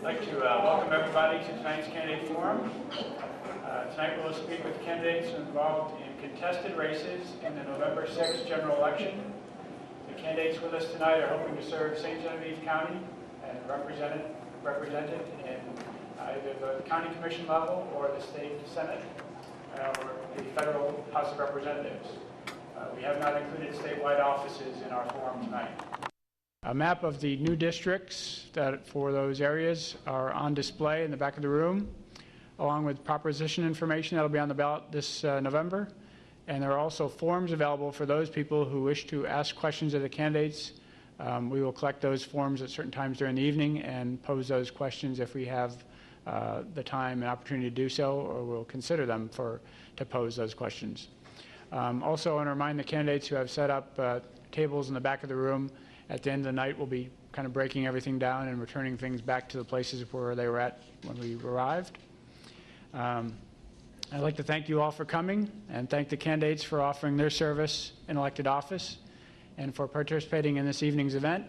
I'd like to welcome everybody to tonight's candidate forum. Tonight we'll speak with candidates involved in contested races in the November 6th general election. The candidates with us tonight are hoping to serve St. Genevieve County and represented in either the county commission level or the state senate or the federal House of Representatives. We have not included statewide offices in our forum tonight. A map of the new districts for those areas are on display in the back of the room, along with proposition information that will be on the ballot this November. And there are also forms available for those people who wish to ask questions of the candidates. We will collect those forms at certain times during the evening and pose those questions if we have the time and opportunity to do so, or we'll consider them to pose those questions. Also, I want to remind the candidates who have set up tables in the back of the room. At the end of the night, we'll be kind of breaking everything down and returning things back to the places where they were at when we arrived. I'd like to thank you all for coming and thank the candidates for offering their service in elected office and for participating in this evening's event.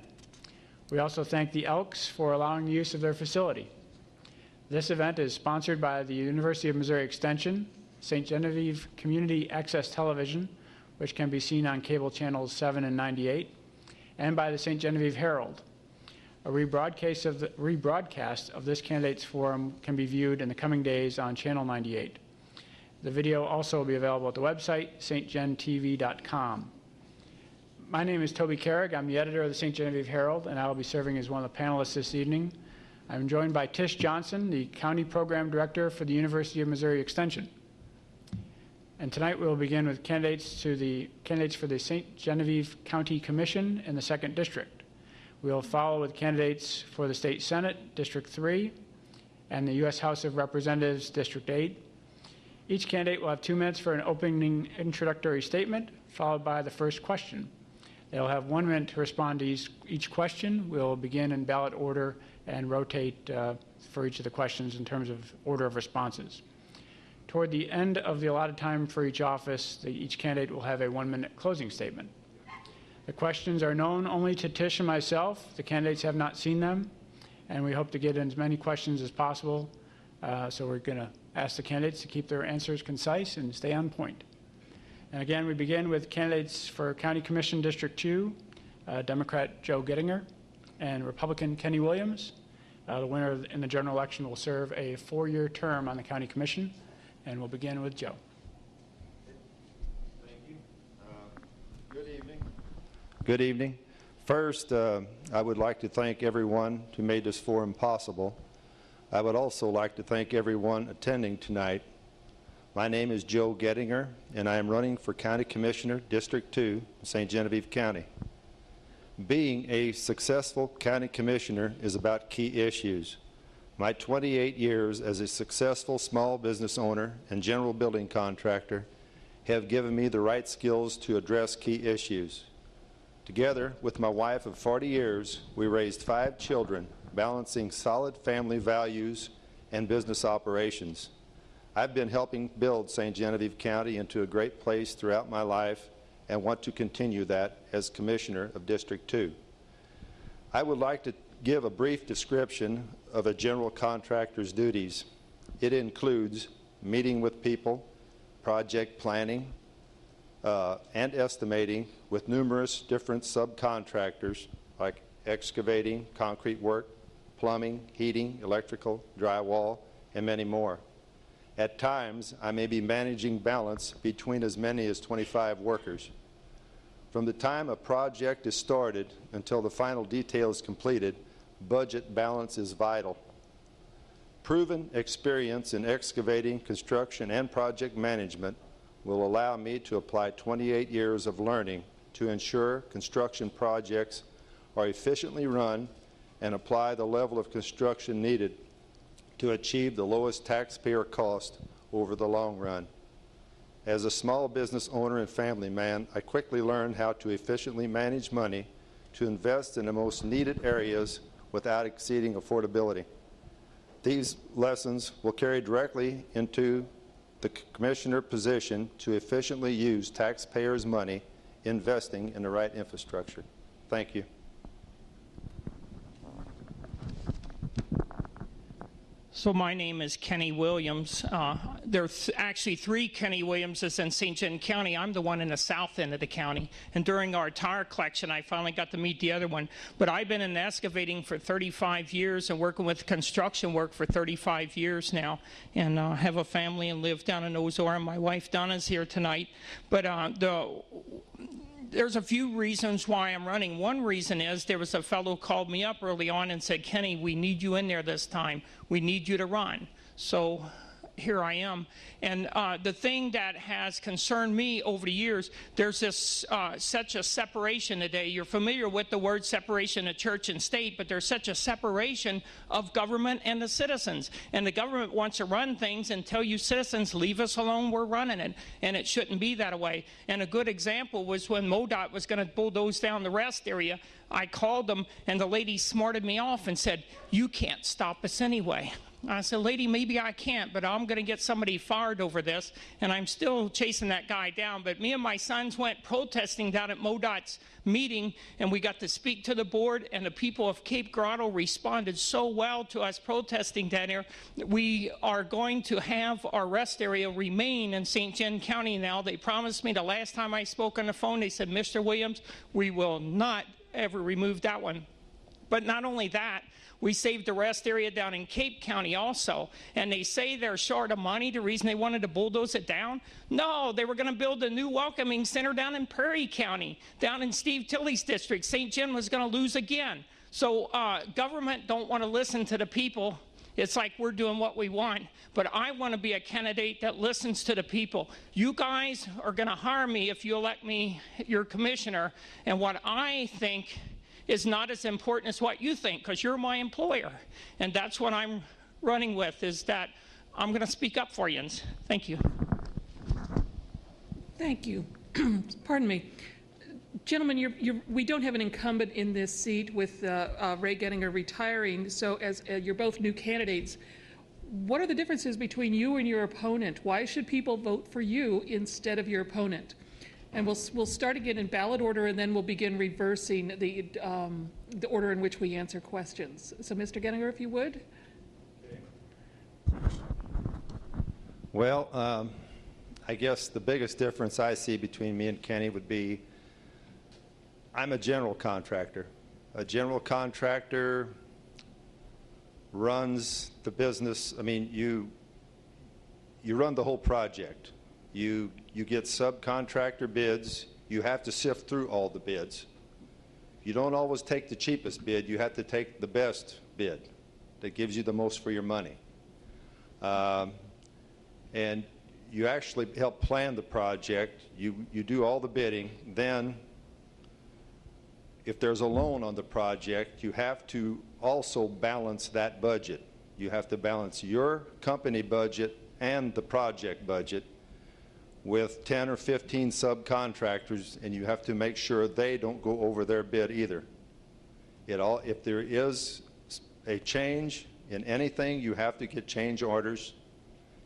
We also thank the Elks for allowing the use of their facility. This event is sponsored by the University of Missouri Extension, St. Genevieve Community Access Television, which can be seen on cable channels 7 and 98, and by the St. Genevieve Herald. A rebroadcast of this candidates forum can be viewed in the coming days on channel 98. The video also will be available at the website, stgentv.com. My name is Toby Carrig. I'm the editor of the St. Genevieve Herald, and I will be serving as one of the panelists this evening. I'm joined by Tish Johnson, the County Program Director for the University of Missouri Extension. And tonight we will begin with candidates for the St. Genevieve County Commission in the 2nd District. We will follow with candidates for the State Senate, District 3, and the U.S. House of Representatives, District 8. Each candidate will have 2 minutes for an opening introductory statement, followed by the first question. They will have 1 minute to respond to each question. We will begin in ballot order and rotate for each of the questions in terms of order of responses. Toward the end of the allotted time for each office, each candidate will have a 1 minute closing statement. The questions are known only to Tish and myself. The candidates have not seen them, and we hope to get in as many questions as possible. So we're going to ask the candidates to keep their answers concise and stay on point. And again, we begin with candidates for County Commission District 2, Democrat Joe Gettinger and Republican Kenny Williams. The winner in the general election will serve a 4-year term on the County Commission. And we'll begin with Joe. Thank you. Good evening. Good evening. First, I would like to thank everyone who made this forum possible. I would also like to thank everyone attending tonight. My name is Joe Gettinger, and I am running for County Commissioner, District 2, St. Genevieve County. Being a successful county commissioner is about key issues. My 28 years as a successful small business owner and general building contractor have given me the right skills to address key issues. Together with my wife of 40 years, we raised 5 children, balancing solid family values and business operations. I've been helping build St. Genevieve County into a great place throughout my life and want to continue that as Commissioner of District 2. I would like to give a brief description of a general contractor's duties. It includes meeting with people, project planning, and estimating with numerous different subcontractors like excavating, concrete work, plumbing, heating, electrical, drywall, and many more. At times, I may be managing balance between as many as 25 workers. From the time a project is started until the final detail is completed, budget balance is vital. Proven experience in excavating, construction, and project management will allow me to apply 28 years of learning to ensure construction projects are efficiently run and apply the level of construction needed to achieve the lowest taxpayer cost over the long run. As a small business owner and family man, I quickly learned how to efficiently manage money to invest in the most needed areas without exceeding affordability. These lessons will carry directly into the commissioner position to efficiently use taxpayers' money investing in the right infrastructure. Thank you. So my name is Kenny Williams. There's actually 3 Kenny Williamses in St. John County. I'm the one in the south end of the county. And during our tire collection, I finally got to meet the other one. But I've been in excavating for 35 years and working with construction work for 35 years now. And have a family and live down in Ozora. My wife Donna's here tonight. But there's a few reasons why I'm running. One reason is there was a fellow who called me up early on and said, Kenny, we need you in there this time. We need you to run. So here I am. And the thing that has concerned me over the years, there's this such a separation today. You're familiar with the word separation of church and state, but there's such a separation of government and the citizens. And the government wants to run things and tell you citizens, leave us alone, we're running it. And it shouldn't be that way. And a good example was when MoDOT was going to bulldoze down the rest area. I called them, and the lady smarted me off and said, you can't stop us anyway. I said, lady, maybe I can't, but I'm going to get somebody fired over this, and I'm still chasing that guy down. But me and my sons went protesting down at MoDOT's meeting, and we got to speak to the board, and the people of Cape Grotto responded so well to us protesting down there. We are going to have our rest area remain in St. John County now. They promised me the last time I spoke on the phone, they said, Mr. Williams, we will not ever remove that one. But not only that, we saved the rest area down in Cape County also. And they say they're short of money, the reason they wanted to bulldoze it down. No, they were going to build a new welcoming center down in Prairie County, down in Steve Tilley's district. St. John was going to lose again. So government don't want to listen to the people. It's like we're doing what we want. But I want to be a candidate that listens to the people. You guys are going to hire me if you elect me your commissioner. And what I think is not as important as what you think, because you're my employer. And that's what I'm running with, is that I'm going to speak up for you. Thank you. Thank you. Pardon me. Gentlemen, we don't have an incumbent in this seat with Ray Gettinger retiring, so as you're both new candidates, what are the differences between you and your opponent? Why should people vote for you instead of your opponent? And we'll start again in ballot order, and then we'll begin reversing the order in which we answer questions. So, Mr. Gettinger, if you would. Well, I guess the biggest difference I see between me and Kenny would be I'm a general contractor. A general contractor runs the business. I mean, you run the whole project. You get subcontractor bids. You have to sift through all the bids. You don't always take the cheapest bid. You have to take the best bid that gives you the most for your money. And you actually help plan the project. You do all the bidding. Then, if there's a loan on the project, you have to also balance that budget. You have to balance your company budget and the project budget with 10 or 15 subcontractors, and you have to make sure they don't go over their bid either. If there is a change in anything, you have to get change orders,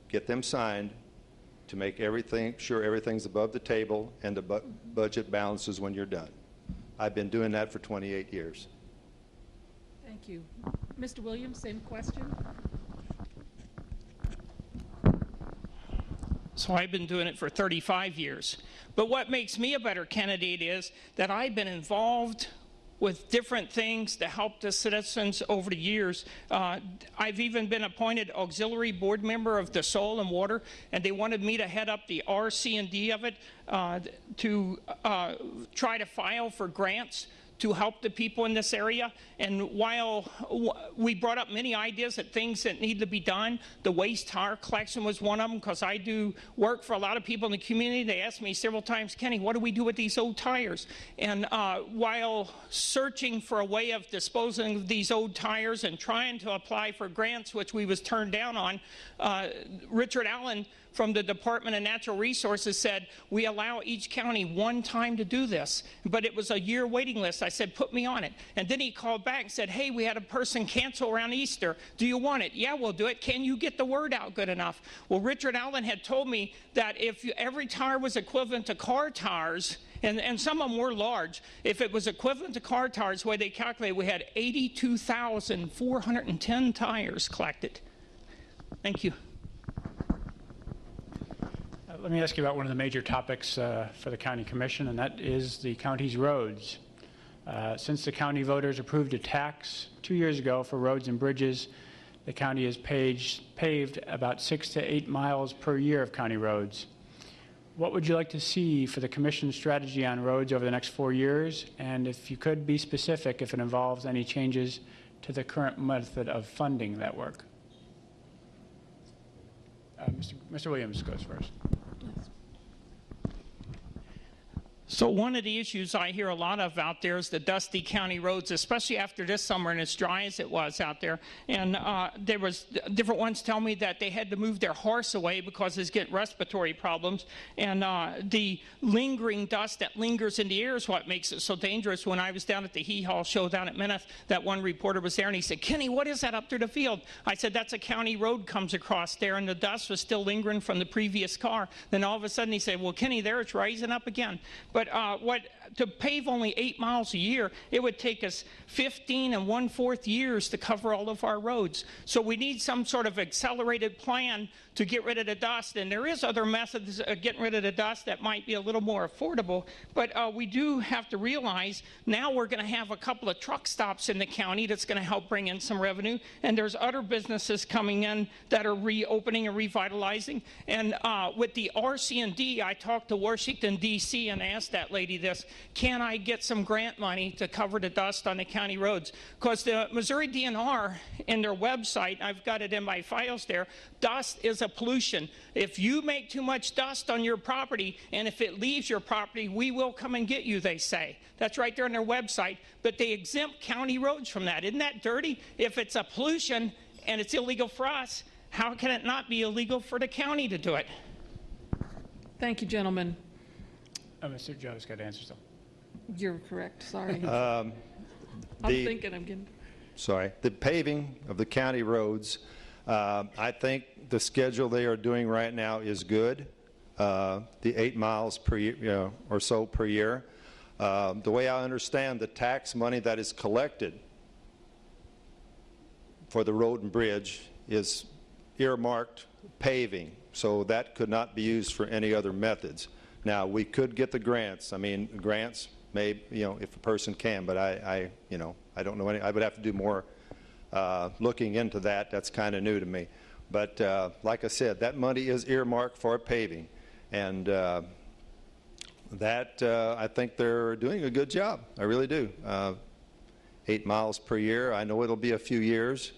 get them signed to make sure everything's above the table and the budget balances when you're done. I've been doing that for 28 years. Thank you. Mr. Williams, same question. So I've been doing it for 35 years. But what makes me a better candidate is that I've been involved with different things to help the citizens over the years. I've even been appointed auxiliary board member of the Soil and Water, and they wanted me to head up the R&D of it to try to file for grants to help the people in this area. And while we brought up many ideas of things that need to be done, the waste tire collection was one of them, because I do work for a lot of people in the community. They asked me several times, Kenny, what do we do with these old tires? And while searching for a way of disposing of these old tires and trying to apply for grants, which we was turned down on, Richard Allen from the Department of Natural Resources said, we allow each county one time to do this. But it was a year waiting list. I said, put me on it. And then he called back and said, hey, we had a person cancel around Easter. Do you want it? Yeah, we'll do it. Can you get the word out good enough? Well, Richard Allen had told me that if every tire was equivalent to car tires, and some of them were large, if it was equivalent to car tires, the way they calculated, we had 82,410 tires collected. Thank you. Let me ask you about one of the major topics for the County Commission, and that is the county's roads. Since the county voters approved a tax 2 years ago for roads and bridges, the county has paved about 6 to 8 miles per year of county roads. What would you like to see for the Commission's strategy on roads over the next 4 years? And if you could be specific, if it involves any changes to the current method of funding that work. Mr. Williams goes first. So one of the issues I hear a lot of out there is the dusty county roads, especially after this summer and as dry as it was out there. And there was different ones tell me that they had to move their horse away because it's getting respiratory problems. And the lingering dust that lingers in the air is what makes it so dangerous. When I was down at the Hee Haw show down at Mineth, that one reporter was there and he said, "Kenny, what is that up through the field?" I said, "That's a county road comes across there," and the dust was still lingering from the previous car. Then all of a sudden he said, "Well, Kenny, there it's rising up again." But to pave only 8 miles a year, it would take us 15 1/4 years to cover all of our roads. So we need some sort of accelerated plan to get rid of the dust. And there is other methods of getting rid of the dust that might be a little more affordable. But we do have to realize now we're going to have a couple of truck stops in the county that's going to help bring in some revenue. And there's other businesses coming in that are reopening and revitalizing. And with the RC&D, I talked to Washington, D.C. and asked that lady this, can I get some grant money to cover the dust on the county roads? Because the Missouri DNR, in their website, I've got it in my files there, dust is a pollution. If you make too much dust on your property, and if it leaves your property, we will come and get you, they say. That's right there on their website. But they exempt county roads from that. Isn't that dirty? If it's a pollution and it's illegal for us, how can it not be illegal for the county to do it? Thank you, gentlemen. Mr. Joe's got to answer still. You're correct. Sorry. I'm getting. Sorry. The paving of the county roads, I think the schedule they are doing right now is good. The 8 miles per year, or so per year. The way I understand the tax money that is collected for the road and bridge is earmarked paving, so that could not be used for any other methods. Now, we could get the grants. I mean, grants may, if a person can, but I don't know any. I would have to do more looking into that. That's kind of new to me. But like I said, that money is earmarked for paving, and that I think they're doing a good job. I really do. 8 miles per year. I know it'll be a few years.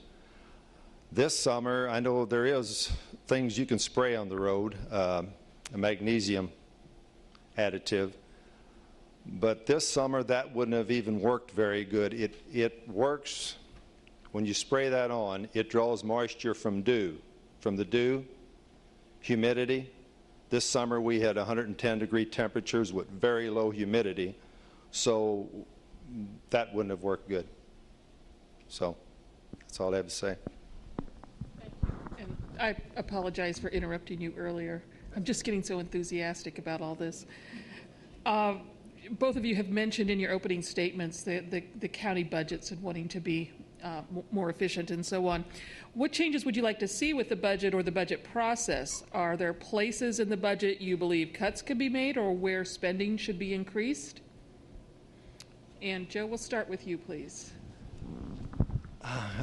This summer, I know there is things you can spray on the road, a magnesium additive, but this summer that wouldn't have even worked very good. It works when you spray that on. It draws moisture from dew, from the dew, humidity. This summer we had 110-degree temperatures with very low humidity, so that wouldn't have worked good. So that's all I have to say. Thank you. And I apologize for interrupting you earlier. I'm just getting so enthusiastic about all this. Both of you have mentioned in your opening statements the county budgets and wanting to be more efficient and so on. What changes would you like to see with the budget or the budget process? Are there places in the budget you believe cuts could be made or where spending should be increased? And Joe, we'll start with you, please.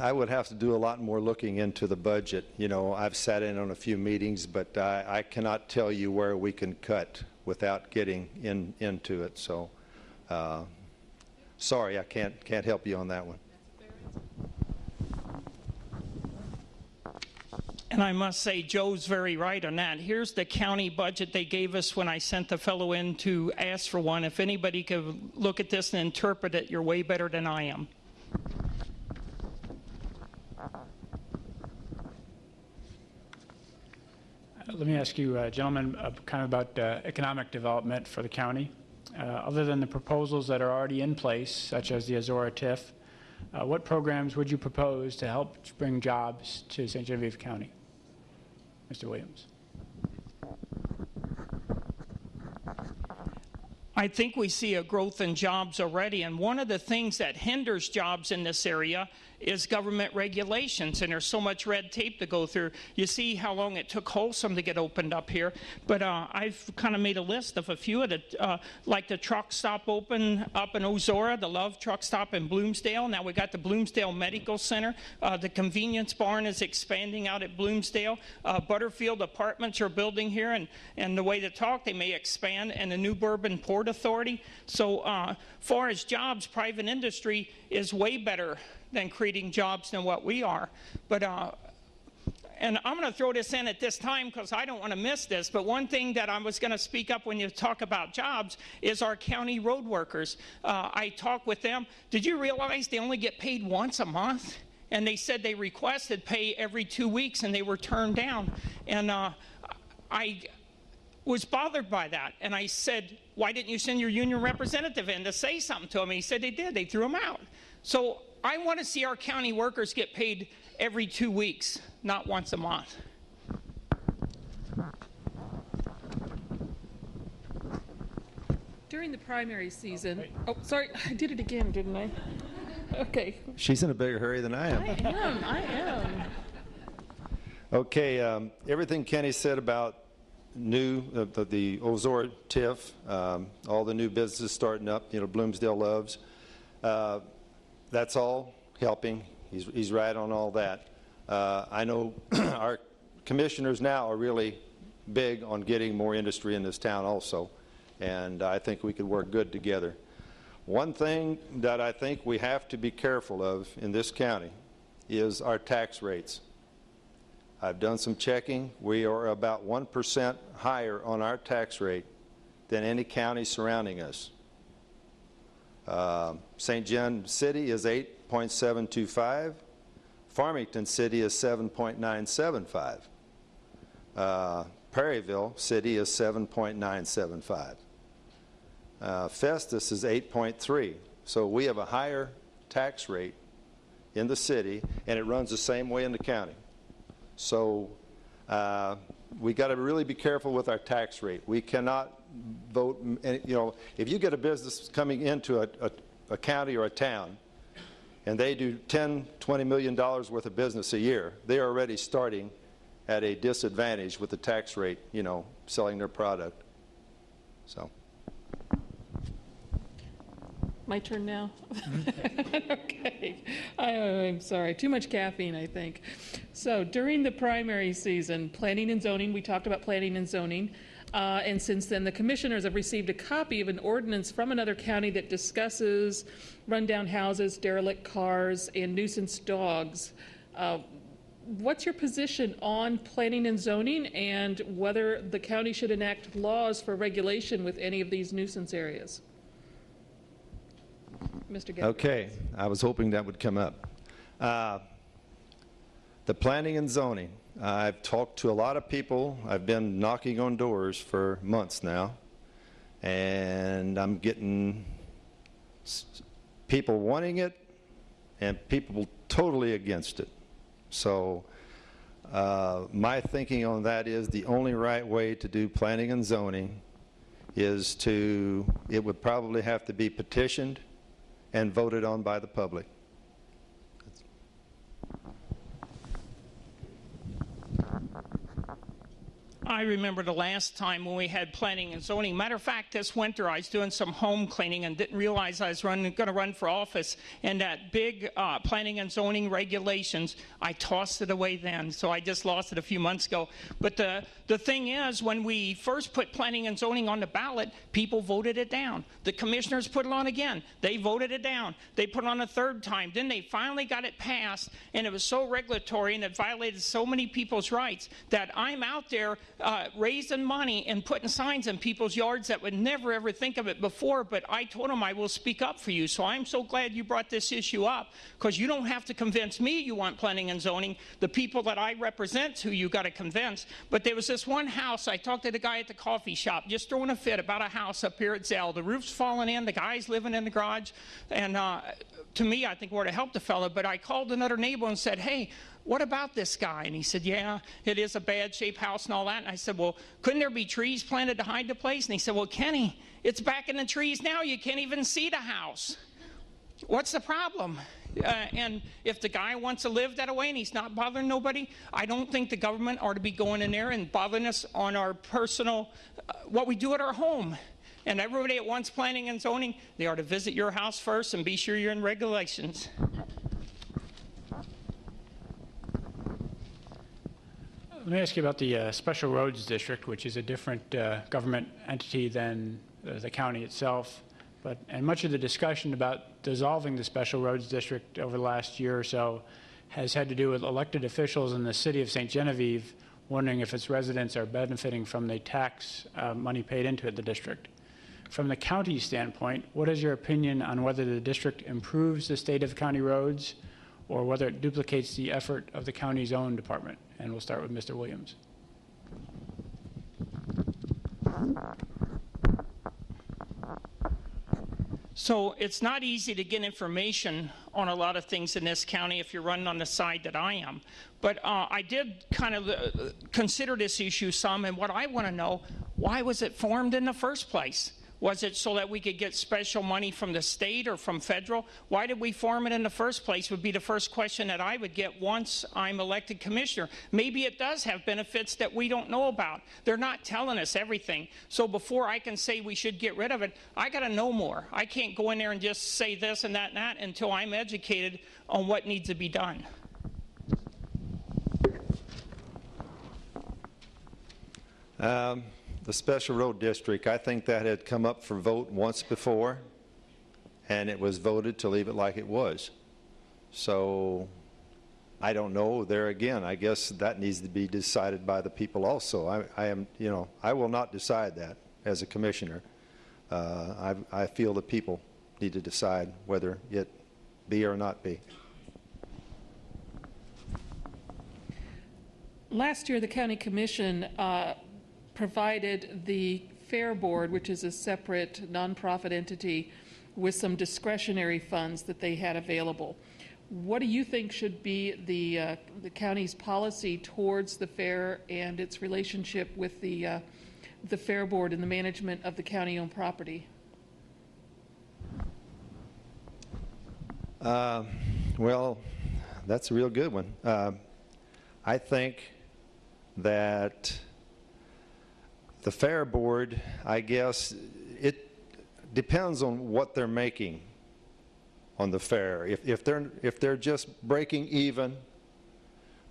I would have to do a lot more looking into the budget. I've sat in on a few meetings, but I cannot tell you where we can cut without getting into it. So, sorry, I can't help you on that one. And I must say, Joe's very right on that. Here's the county budget they gave us when I sent the fellow in to ask for one. If anybody could look at this and interpret it, you're way better than I am. Let me ask you, gentlemen, kind of about economic development for the county. Other than the proposals that are already in place, such as the Azora TIF, what programs would you propose to help bring jobs to St. Genevieve County? Mr. Williams. I think we see a growth in jobs already, and one of the things that hinders jobs in this area is government regulations, and there's so much red tape to go through. You see how long it took Wholesome to get opened up here, but I've kind of made a list of a few of the, like the truck stop open up in Ozora, the Love truck stop in Bloomsdale. Now we got the Bloomsdale Medical Center. The convenience barn is expanding out at Bloomsdale. Butterfield Apartments are building here, and the way they talk, they may expand, and the New Bourbon Port Authority. So far as jobs, private industry is way better than creating jobs than what we are. But and I'm going to throw this in at this time because I don't want to miss this, but one thing that I was going to speak up when you talk about jobs is our county road workers. I talked with them. Did you realize they only get paid once a month? And they said they requested pay every 2 weeks and they were turned down. And I was bothered by that. And I said, why didn't you send your union representative in to say something to them? He said they did. They threw him out. So I want to see our county workers get paid every 2 weeks, not once a month. During the primary season, oh, sorry, I did it again, didn't I? Okay. She's in a bigger hurry than I am. I am. Okay, everything Kenny said about the Ozora TIF, all the new businesses starting up, Bloomsdale Loves, that's all helping. He's right on all that. I know our commissioners now are really big on getting more industry in this town also, and I think we could work good together. One thing that I think we have to be careful of in this county is our tax rates. I've done some checking. We are about 1% higher on our tax rate than any county surrounding us. St. John City is 8.725. Farmington City is 7.975. Perryville City is 7.975. Festus is 8.3. So we have a higher tax rate in the city, and it runs the same way in the county. So we got to really be careful with our tax rate. We cannot vote, if you get a business coming into a county or a town, and they do $10, $20 million worth of business a year, they are already starting at a disadvantage with the tax rate, selling their product. So. My turn now? Okay. I'm sorry. Too much caffeine, I think. So during the primary season, planning and zoning, we talked about planning and zoning. And since then, the commissioners have received a copy of an ordinance from another county that discusses rundown houses, derelict cars, and nuisance dogs. What's your position on planning and zoning and whether the county should enact laws for regulation with any of these nuisance areas? Mr. Gabbard. Okay, I was hoping that would come up. The planning and zoning. I've talked to a lot of people. I've been knocking on doors for months now, and I'm getting people wanting it and people totally against it. So my thinking on that is the only right way to do planning and zoning is it would probably have to be petitioned and voted on by the public. I remember the last time when we had planning and zoning. Matter of fact, this winter I was doing some home cleaning and didn't realize I was going to run for office. And that big planning and zoning regulations, I tossed it away then. So I just lost it a few months ago. But the thing is, when we first put planning and zoning on the ballot, people voted it down. The commissioners put it on again. They voted it down. They put it on a third time. Then they finally got it passed, and it was so regulatory and it violated so many people's rights that I'm out there raising money and putting signs in people's yards that would never ever think of it before, but I told them I will speak up for you. So I'm so glad you brought this issue up, because you don't have to convince me you want planning and zoning. The people that I represent who you got to convince. But there was this one house, I talked to the guy at the coffee shop, just throwing a fit about a house up here at Zell. The roof's falling in, the guy's living in the garage, and to me, I think we're to help the fellow, but I called another neighbor and said, hey, what about this guy? And he said, yeah, it is a bad shaped house and all that. And I said, well, couldn't there be trees planted to hide the place? And he said, well, Kenny, it's back in the trees now. You can't even see the house. What's the problem? And if the guy wants to live that way and he's not bothering nobody, I don't think the government ought to be going in there and bothering us on our personal, what we do at our home. And everybody that wants planning and zoning, they ought to visit your house first and be sure you're in regulations. Let me ask you about the Special Roads District, which is a different government entity than the county itself. And much of the discussion about dissolving the Special Roads District over the last year or so has had to do with elected officials in the city of St. Genevieve wondering if its residents are benefiting from the tax money paid into the district. From the county standpoint, what is your opinion on whether the district improves the state of county roads or whether it duplicates the effort of the county's own department? And we'll start with Mr. Williams. So it's not easy to get information on a lot of things in this county if you're running on the side that I am. But I did kind of consider this issue some, and what I want to know, why was it formed in the first place? Was it so that we could get special money from the state or from federal? Why did we form it in the first place would be the first question that I would get once I'm elected commissioner. Maybe it does have benefits that we don't know about. They're not telling us everything. So before I can say we should get rid of it, I got to know more. I can't go in there and just say this and that until I'm educated on what needs to be done. The Special Road District, I think that had come up for vote once before, and it was voted to leave it like it was. So I don't know. There again, I guess that needs to be decided by the people also. I will not decide that as a commissioner. I feel the people need to decide whether it be or not be. Last year, the county commission provided the Fair Board, which is a separate nonprofit entity, with some discretionary funds that they had available. What do you think should be the county's policy towards the fair and its relationship with the Fair Board and the management of the county-owned property? Well, that's a real good one. I think that the Fair Board, I guess, it depends on what they're making on the fair. If they're just breaking even,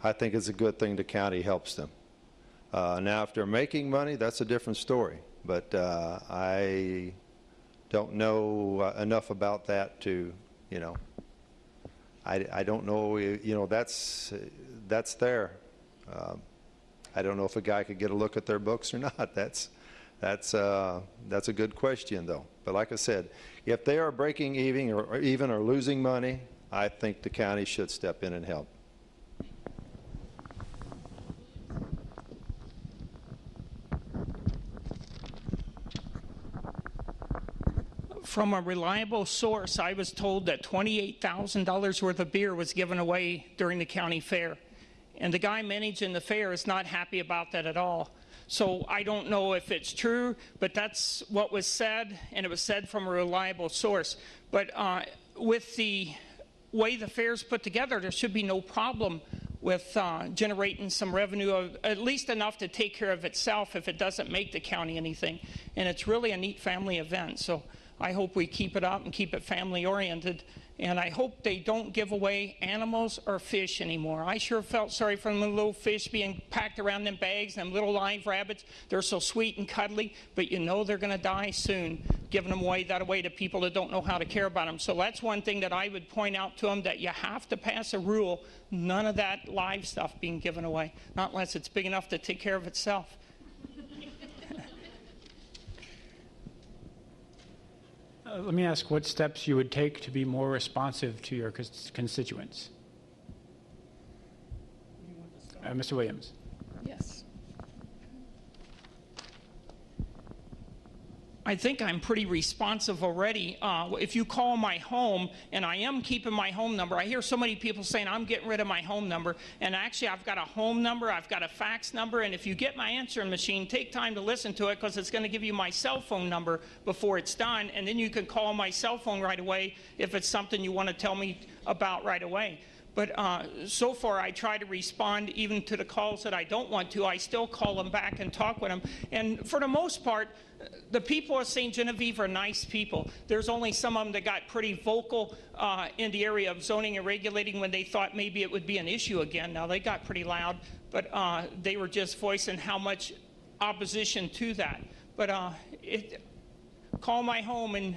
I think it's a good thing the county helps them. Now, if they're making money, that's a different story. But I don't know enough about that to, I don't know, that's there. I don't know if a guy could get a look at their books or not. That's a good question, though. But like I said, if they are breaking even or losing money, I think the county should step in and help. From a reliable source, I was told that $28,000 worth of beer was given away during the county fair. And the guy managing the fair is not happy about that at all. So I don't know if it's true, but that's what was said, and it was said from a reliable source. But with the way the fair's put together, there should be no problem with generating some revenue, of at least enough to take care of itself if it doesn't make the county anything. And it's really a neat family event. So I hope we keep it up and keep it family-oriented. And I hope they don't give away animals or fish anymore. I sure felt sorry for them little fish being packed around them bags, them little live rabbits. They're so sweet and cuddly, but you know they're going to die soon, giving them away to people that don't know how to care about them. So that's one thing that I would point out to them, that you have to pass a rule, none of that live stuff being given away, not unless it's big enough to take care of itself. Let me ask what steps you would take to be more responsive to your constituents. Mr. Williams. Yes. I think I'm pretty responsive already. If you call my home, and I am keeping my home number, I hear so many people saying I'm getting rid of my home number, and actually I've got a home number, I've got a fax number, and if you get my answering machine, take time to listen to it because it's going to give you my cell phone number before it's done, and then you can call my cell phone right away if it's something you want to tell me about right away. But so far, I try to respond even to the calls that I don't want to. I still call them back and talk with them. And for the most part, the people of St. Genevieve are nice people. There's only some of them that got pretty vocal in the area of zoning and regulating when they thought maybe it would be an issue again. Now, they got pretty loud, but they were just voicing how much opposition to that. But call my home and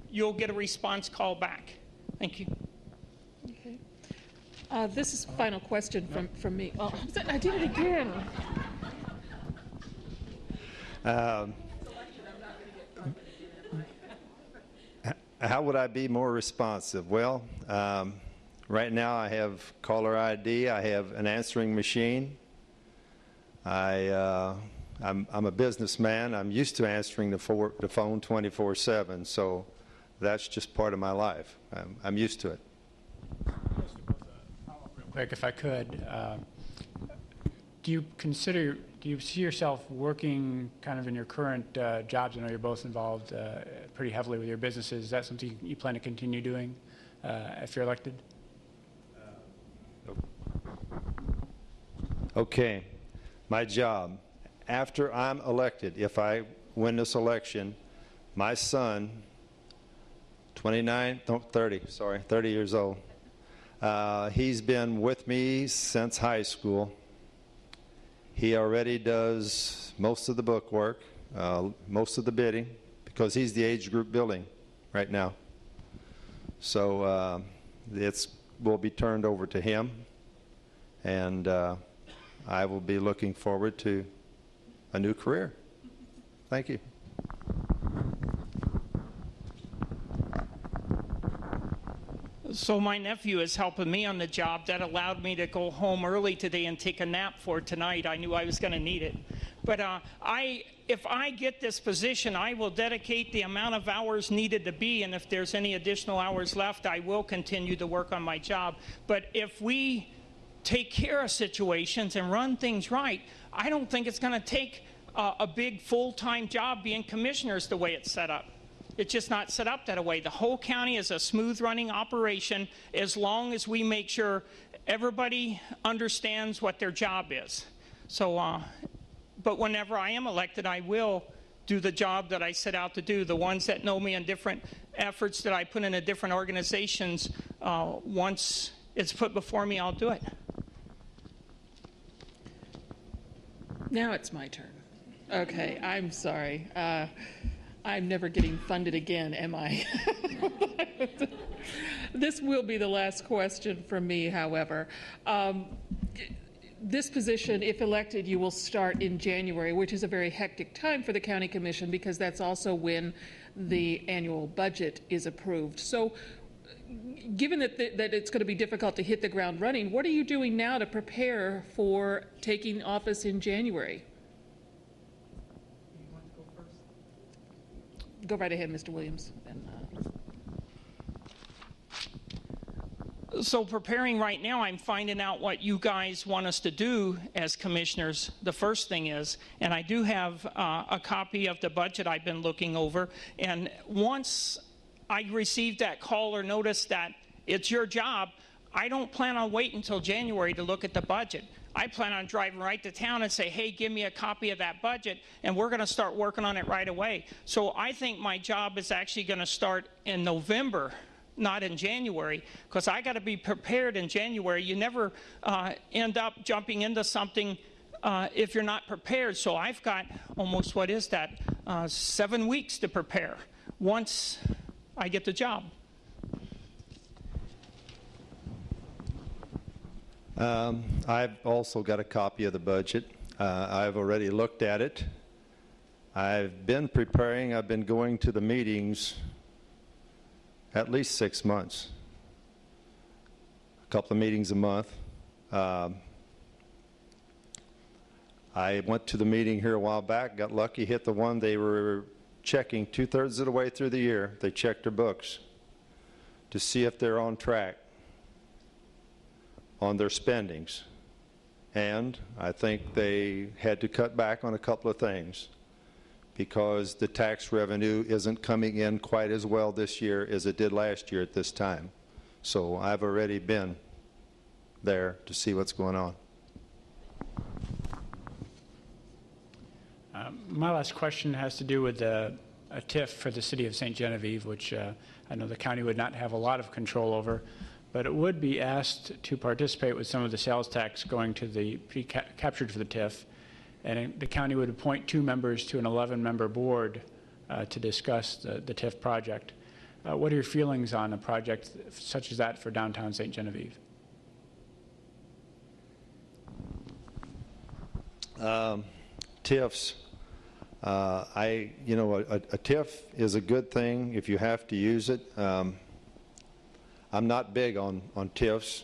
you'll get a response call back. Thank you. Okay. This is final question from me. Oh, I did it again. How would I be more responsive? Well, right now I have caller ID. I have an answering machine. I'm a businessman. I'm used to answering the phone 24/7, so that's just part of my life. I'm used to it. Real quick, if I could, do you see yourself working kind of in your current jobs? I know you're both involved pretty heavily with your businesses. Is that something you plan to continue doing if you're elected? Okay. My job. After I'm elected, if I win this election, my son, 30 years old, he's been with me since high school. He already does most of the book work, most of the bidding, because he's the age group building right now. So it will be turned over to him, and I will be looking forward to a new career. Thank you. So my nephew is helping me on the job. That allowed me to go home early today and take a nap for tonight. I knew I was going to need it. But if I get this position, I will dedicate the amount of hours needed to be, and if there's any additional hours left, I will continue to work on my job. But if we take care of situations and run things right, I don't think it's going to take a big full-time job being commissioners the way it's set up. It's just not set up that way. The whole county is a smooth running operation as long as we make sure everybody understands what their job is. So, but whenever I am elected, I will do the job that I set out to do. The ones that know me in different efforts that I put into different organizations, once it's put before me, I'll do it. Now it's my turn. Okay, I'm sorry. I'm never getting funded again, am I? This will be the last question from me, however. This position, if elected, you will start in January, which is a very hectic time for the County Commission because that's also when the annual budget is approved. So given that it's going to be difficult to hit the ground running, what are you doing now to prepare for taking office in January? Go right ahead, Mr. Williams. So preparing right now, I'm finding out what you guys want us to do as commissioners. The first thing is, and I do have a copy of the budget I've been looking over, and once I receive that call or notice that it's your job, I don't plan on waiting until January to look at the budget. I plan on driving right to town and say, hey, give me a copy of that budget, and we're going to start working on it right away. So I think my job is actually going to start in November, not in January, because I got to be prepared in January. You never end up jumping into something if you're not prepared. So I've got almost, 7 weeks to prepare once I get the job. I've also got a copy of the budget. I've already looked at it. I've been preparing. I've been going to the meetings at least 6 months, a couple of meetings a month. I went to the meeting here a while back, got lucky, hit the one they were checking 2/3 of the way through the year. They check their books to see if they're on track on their spendings. And I think they had to cut back on a couple of things because the tax revenue isn't coming in quite as well this year as it did last year at this time. So I've already been there to see what's going on. My last question has to do with a TIF for the city of St. Genevieve, which I know the county would not have a lot of control over, but it would be asked to participate with some of the sales tax going to the captured for the TIF, and the county would appoint 2 members to an 11-member board to discuss the TIF project. What are your feelings on a project such as that for downtown St. Genevieve? TIFs. A TIF is a good thing if you have to use it. I'm not big on TIFs.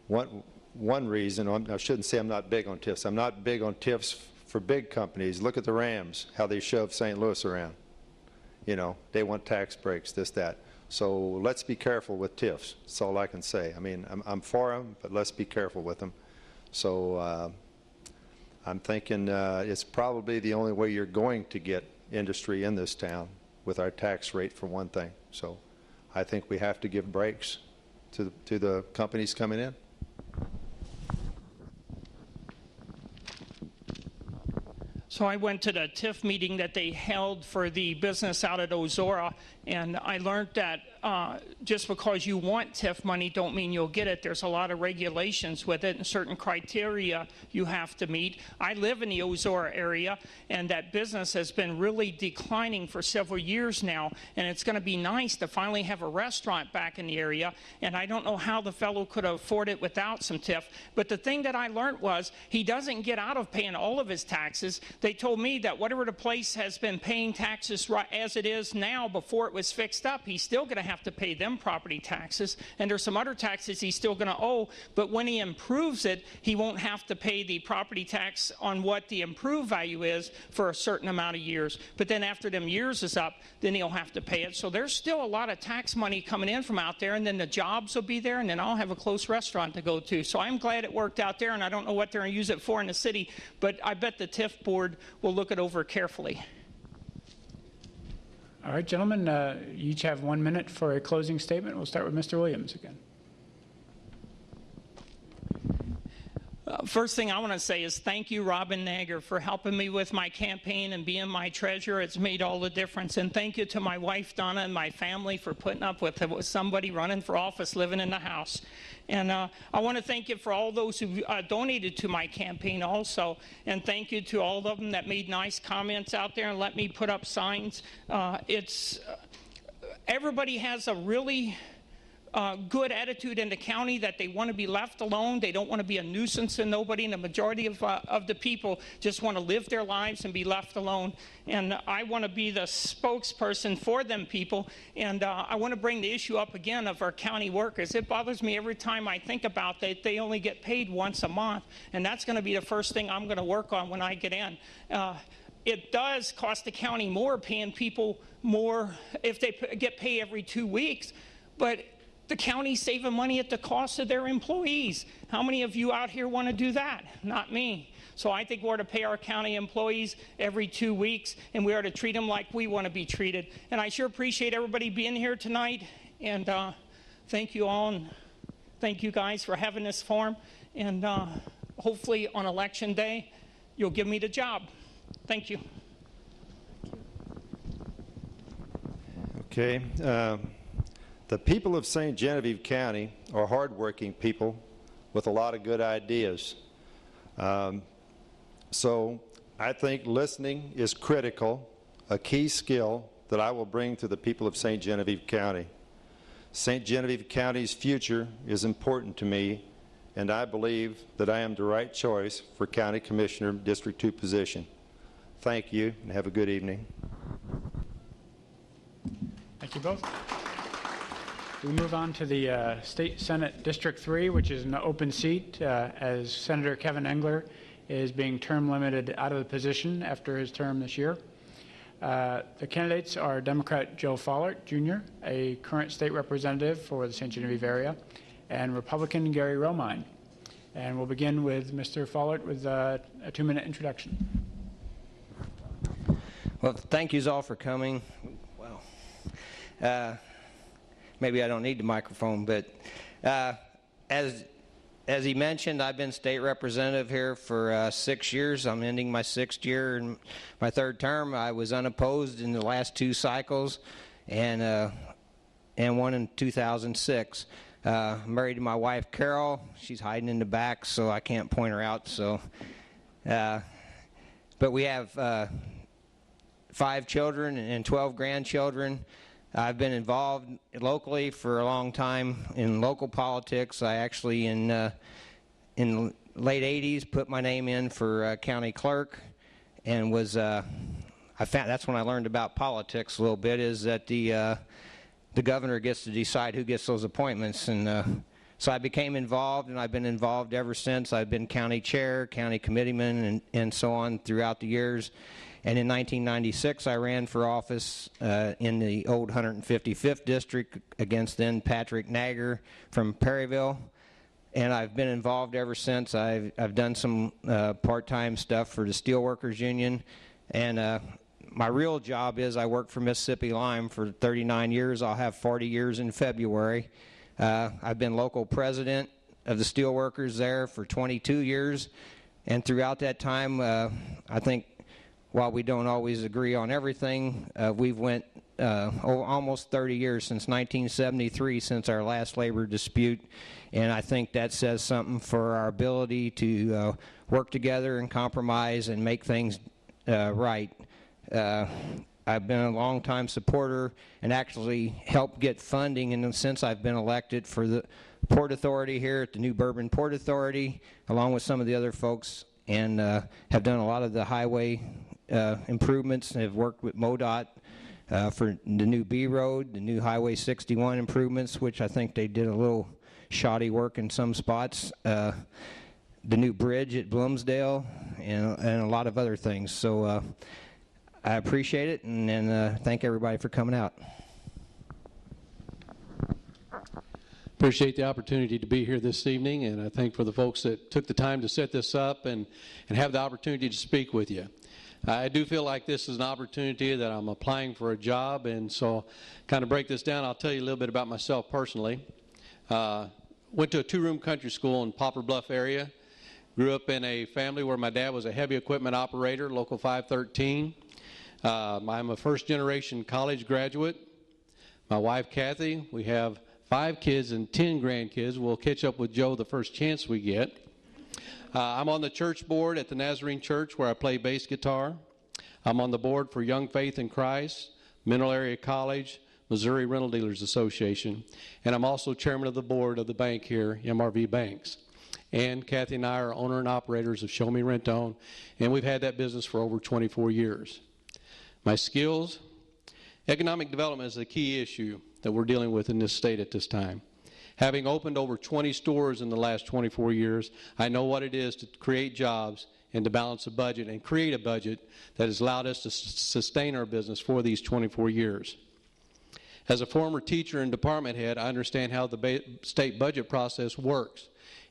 One reason, I shouldn't say I'm not big on TIFs. I'm not big on TIFs for big companies. Look at the Rams, how they shove St. Louis around. You know, they want tax breaks, this, that. So let's be careful with TIFs. That's all I can say. I mean, I'm for them, but let's be careful with them. So I'm thinking it's probably the only way you're going to get industry in this town with our tax rate, for one thing. So I think we have to give breaks to the companies coming in. So I went to the TIF meeting that they held for the business out at Ozora, and I learned that just because you want TIF money don't mean you'll get it. There's a lot of regulations with it and certain criteria you have to meet. I live in the Ozora area, and that business has been really declining for several years now, and it's going to be nice to finally have a restaurant back in the area, and I don't know how the fellow could afford it without some TIF. But the thing that I learned was he doesn't get out of paying all of his taxes. They told me that whatever the place has been paying taxes right as it is now before it was fixed up, he's still going to have to pay them property taxes, and there's some other taxes he's still going to owe, but when he improves it, he won't have to pay the property tax on what the improved value is for a certain amount of years. But then after them years is up, then he'll have to pay it. So there's still a lot of tax money coming in from out there, and then the jobs will be there, and then I'll have a close restaurant to go to. So I'm glad it worked out there, and I don't know what they're going to use it for in the city, but I bet the TIF board will look it over carefully. All right, gentlemen, you each have 1 minute for a closing statement. We'll start with Mr. Williams again. First thing I want to say is thank you, Robin Nager, for helping me with my campaign and being my treasurer. It's made all the difference. And thank you to my wife, Donna, and my family for putting up with somebody running for office living in the house. And I want to thank you for all those who donated to my campaign also. And thank you to all of them that made nice comments out there and let me put up signs. Everybody has a really good attitude in the county that they want to be left alone. They don't want to be a nuisance to nobody, and the majority of the people just want to live their lives and be left alone. And I want to be the spokesperson for them people, and I want to bring the issue up again of our county workers. It bothers me every time I think about that they only get paid once a month, and that's going to be the first thing I'm going to work on when I get in. It does cost the county more paying people more if they get paid every 2 weeks, but the county's saving money at the cost of their employees. How many of you out here want to do that? Not me. So I think we ought to pay our county employees every 2 weeks, and we ought to treat them like we want to be treated. And I sure appreciate everybody being here tonight, and thank you all, and thank you guys for having this forum. And hopefully on Election Day, you'll give me the job. Thank you. Okay. The people of St. Genevieve County are hardworking people with a lot of good ideas. So I think listening is critical, a key skill that I will bring to the people of St. Genevieve County. St. Genevieve County's future is important to me, and I believe that I am the right choice for County Commissioner District 2 position. Thank you, and have a good evening. Thank you both. We move on to the State Senate District 3, which is an open seat, as Senator Kevin Engler is being term limited out of the position after his term this year. The candidates are Democrat Joe Follert, Jr., a current state representative for the St. Genevieve area, and Republican Gary Romine. And we'll begin with Mr. Follert with a 2-minute introduction. Well, thank yous all for coming. Well, maybe I don't need the microphone, but as he mentioned, I've been state representative here for 6 years. I'm ending my 6th year in my 3rd term. I was unopposed in the last 2 cycles, and one in 2006. Married to my wife Carol. She's hiding in the back, so I can't point her out. So, but we have 5 children and 12 grandchildren. I've been involved locally for a long time in local politics. I actually, in the late 80s, put my name in for county clerk, and was I found that's when I learned about politics a little bit. Is that the governor gets to decide who gets those appointments, and so I became involved, and I've been involved ever since. I've been county chair, county committeeman, and so on throughout the years. And in 1996, I ran for office in the old 155th district against then Patrick Nager from Perryville, and I've been involved ever since. I've done some part-time stuff for the Steelworkers Union, and my real job is I worked for Mississippi Lime for 39 years. I'll have 40 years in February. I've been local president of the Steelworkers there for 22 years, and throughout that time, I think, while we don't always agree on everything, we've went almost 30 years since 1973, since our last labor dispute, and I think that says something for our ability to work together and compromise and make things right. I've been a long-time supporter and actually helped get funding, and since I've been elected, for the Port Authority here at the New Bourbon Port Authority, along with some of the other folks, and have done a lot of the highway improvements, and have worked with MoDOT for the new B Road, the new Highway 61 improvements, which I think they did a little shoddy work in some spots, the new bridge at Bloomsdale, and a lot of other things. So I appreciate it, and thank everybody for coming out. Appreciate the opportunity to be here this evening, and I thank for the folks that took the time to set this up and have the opportunity to speak with you. I do feel like this is an opportunity that I'm applying for a job, and so kind of break this down, I'll tell you a little bit about myself personally. Went to a 2-room country school in Poplar Bluff area. Grew up in a family where my dad was a heavy equipment operator, Local 513. I'm a first-generation college graduate. My wife, Kathy, we have 5 kids and 10 grandkids. We'll catch up with Joe the first chance we get. I'm on the church board at the Nazarene Church where I play bass guitar. I'm on the board for Young Faith in Christ, Mineral Area College, Missouri Rental Dealers Association, and I'm also chairman of the board of the bank here, MRV Banks. And Kathy and I are owner and operators of Show Me Rent Own, and we've had that business for over 24 years. My skills: economic development is a key issue that we're dealing with in this state at this time. Having opened over 20 stores in the last 24 years, I know what it is to create jobs and to balance a budget and create a budget that has allowed us to sustain our business for these 24 years. As a former teacher and department head, I understand how the state budget process works,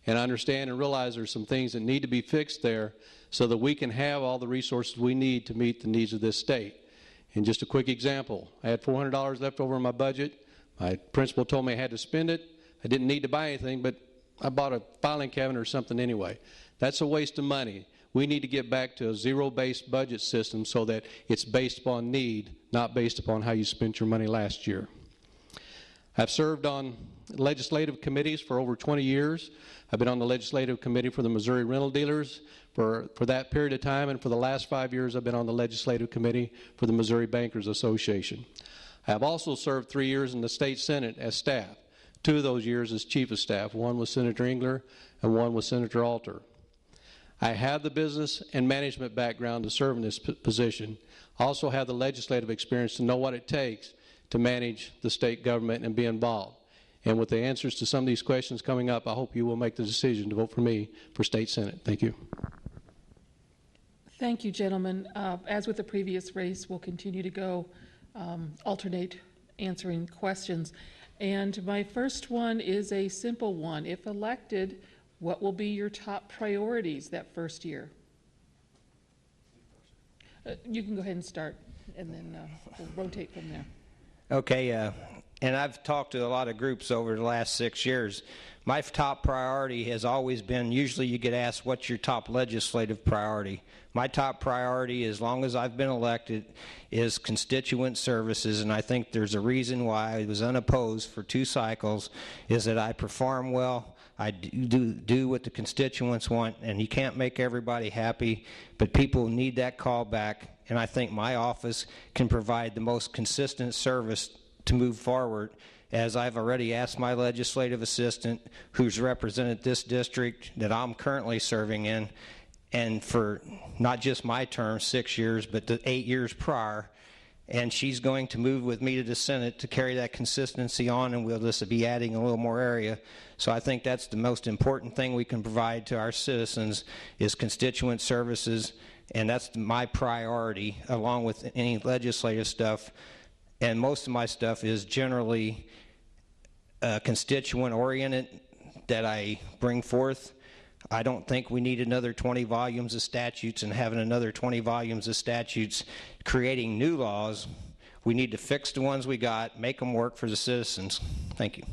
and I understand and realize there's some things that need to be fixed there so that we can have all the resources we need to meet the needs of this state. And just a quick example, I had $400 left over in my budget. My principal told me I had to spend it. I didn't need to buy anything, but I bought a filing cabinet or something anyway. That's a waste of money. We need to get back to a zero-based budget system so that it's based upon need, not based upon how you spent your money last year. I've served on legislative committees for over 20 years. I've been on the legislative committee for the Missouri Rental Dealers for that period of time, and for the last 5 years I've been on the legislative committee for the Missouri Bankers Association. I have also served 3 years in the state senate as staff. 2 of those years as chief of staff, one with Senator Engler and one with Senator Alter. I have the business and management background to serve in this position. I also have the legislative experience to know what it takes to manage the state government and be involved. And with the answers to some of these questions coming up, I hope you will make the decision to vote for me for state senate. Thank you. Thank you, gentlemen. As with the previous race, we'll continue to go alternate answering questions. And my first one is a simple one. If elected, what will be your top priorities that first year? You can go ahead and start, and then we'll rotate from there. Okay, and I've talked to a lot of groups over the last 6 years. My top priority has always been, usually you get asked, what's your top legislative priority? My top priority, as long as I've been elected, is constituent services, and I think there's a reason why I was unopposed for 2 cycles, is that I perform well, I do what the constituents want, and you can't make everybody happy, but people need that call back, and I think my office can provide the most consistent service to move forward, as I've already asked my legislative assistant, who's represented this district that I'm currently serving in, and for not just my term, 6 years, but the 8 years prior, and she's going to move with me to the Senate to carry that consistency on, and we'll just be adding a little more area. So I think that's the most important thing we can provide to our citizens is constituent services, and that's my priority, along with any legislative stuff. And most of my stuff is generally constituent-oriented that I bring forth. I don't think we need another 20 volumes of statutes and having another 20 volumes of statutes creating new laws. We need to fix the ones we got, make them work for the citizens. Thank you.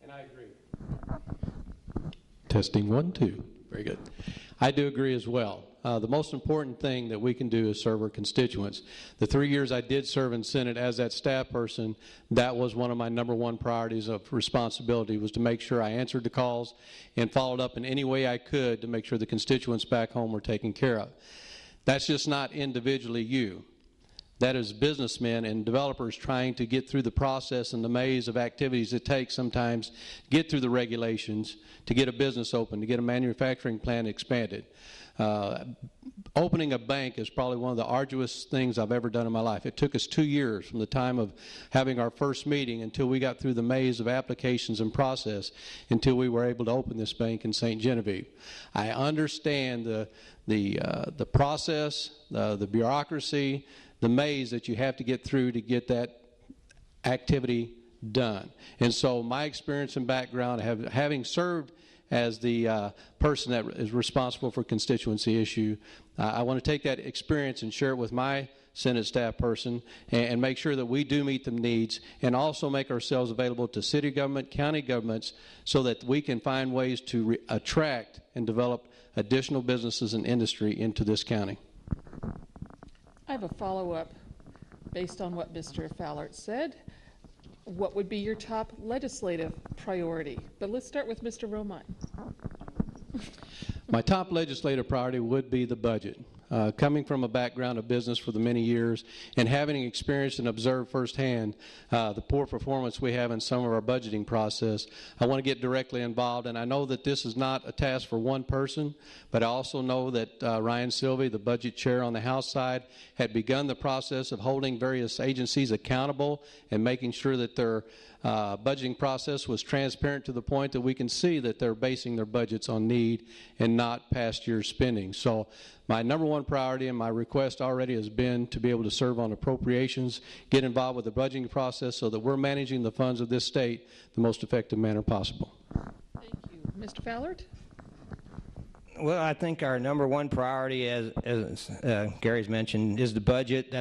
And I agree. Testing 1, 2. Very good. I do agree as well. The most important thing that we can do is serve our constituents. The 3 years I did serve in Senate as that staff person, that was one of my #1 priorities of responsibility, was to make sure I answered the calls and followed up in any way I could to make sure the constituents back home were taken care of. That's just not individually you. That is businessmen and developers trying to get through the process and the maze of activities it takes sometimes to get through the regulations, to get a business open, to get a manufacturing plant expanded. Opening a bank is probably one of the arduous things I've ever done in my life. It took us 2 years from the time of having our first meeting until we got through the maze of applications and process until we were able to open this bank in St. Genevieve. I understand the process, the bureaucracy, the maze that you have to get through to get that activity done. And so my experience and background, having served as the person that is responsible for constituency issue, I want to take that experience and share it with my Senate staff person and make sure that we do meet the needs and also make ourselves available to city government, county governments, so that we can find ways to attract and develop additional businesses and industry into this county. I have a follow-up based on what Mr. Fallert said. What would be your top legislative priority? But let's start with Mr. Romine. My top legislative priority would be the budget. Coming from a background of business for the many years and having experienced and observed firsthand the poor performance we have in some of our budgeting process, I want to get directly involved. And I know that this is not a task for one person, but I also know that Ryan Silvey, the budget chair on the House side, had begun the process of holding various agencies accountable and making sure that their budgeting process was transparent to the point that we can see that they're basing their budgets on need and not past year spending. So my #1 priority and my request already has been to be able to serve on appropriations, get involved with the budgeting process so that we're managing the funds of this state the most effective manner possible. Thank you. Mr. Fallert? Well, I think our #1 priority, as Gary's mentioned, is the budget.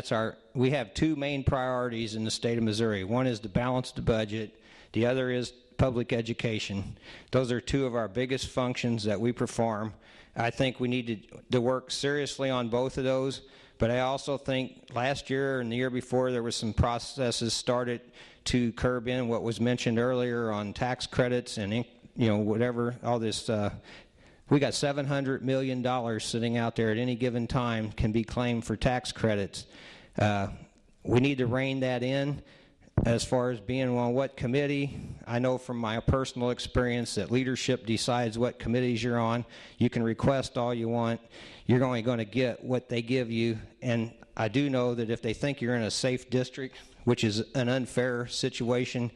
We have 2 main priorities in the state of Missouri. One is to balance the budget. The other is public education. Those are 2 of our biggest functions that we perform. I think we need to work seriously on both of those, but I also think last year and the year before there was some processes started to curb in what was mentioned earlier on tax credits and whatever, all this. We got $700 million sitting out there at any given time can be claimed for tax credits. We need to rein that in. As far as being on what committee, I know from my personal experience that leadership decides what committees you're on. You can request all you want. You're only going to get what they give you. And I do know that if they think you're in a safe district, which is an unfair situation,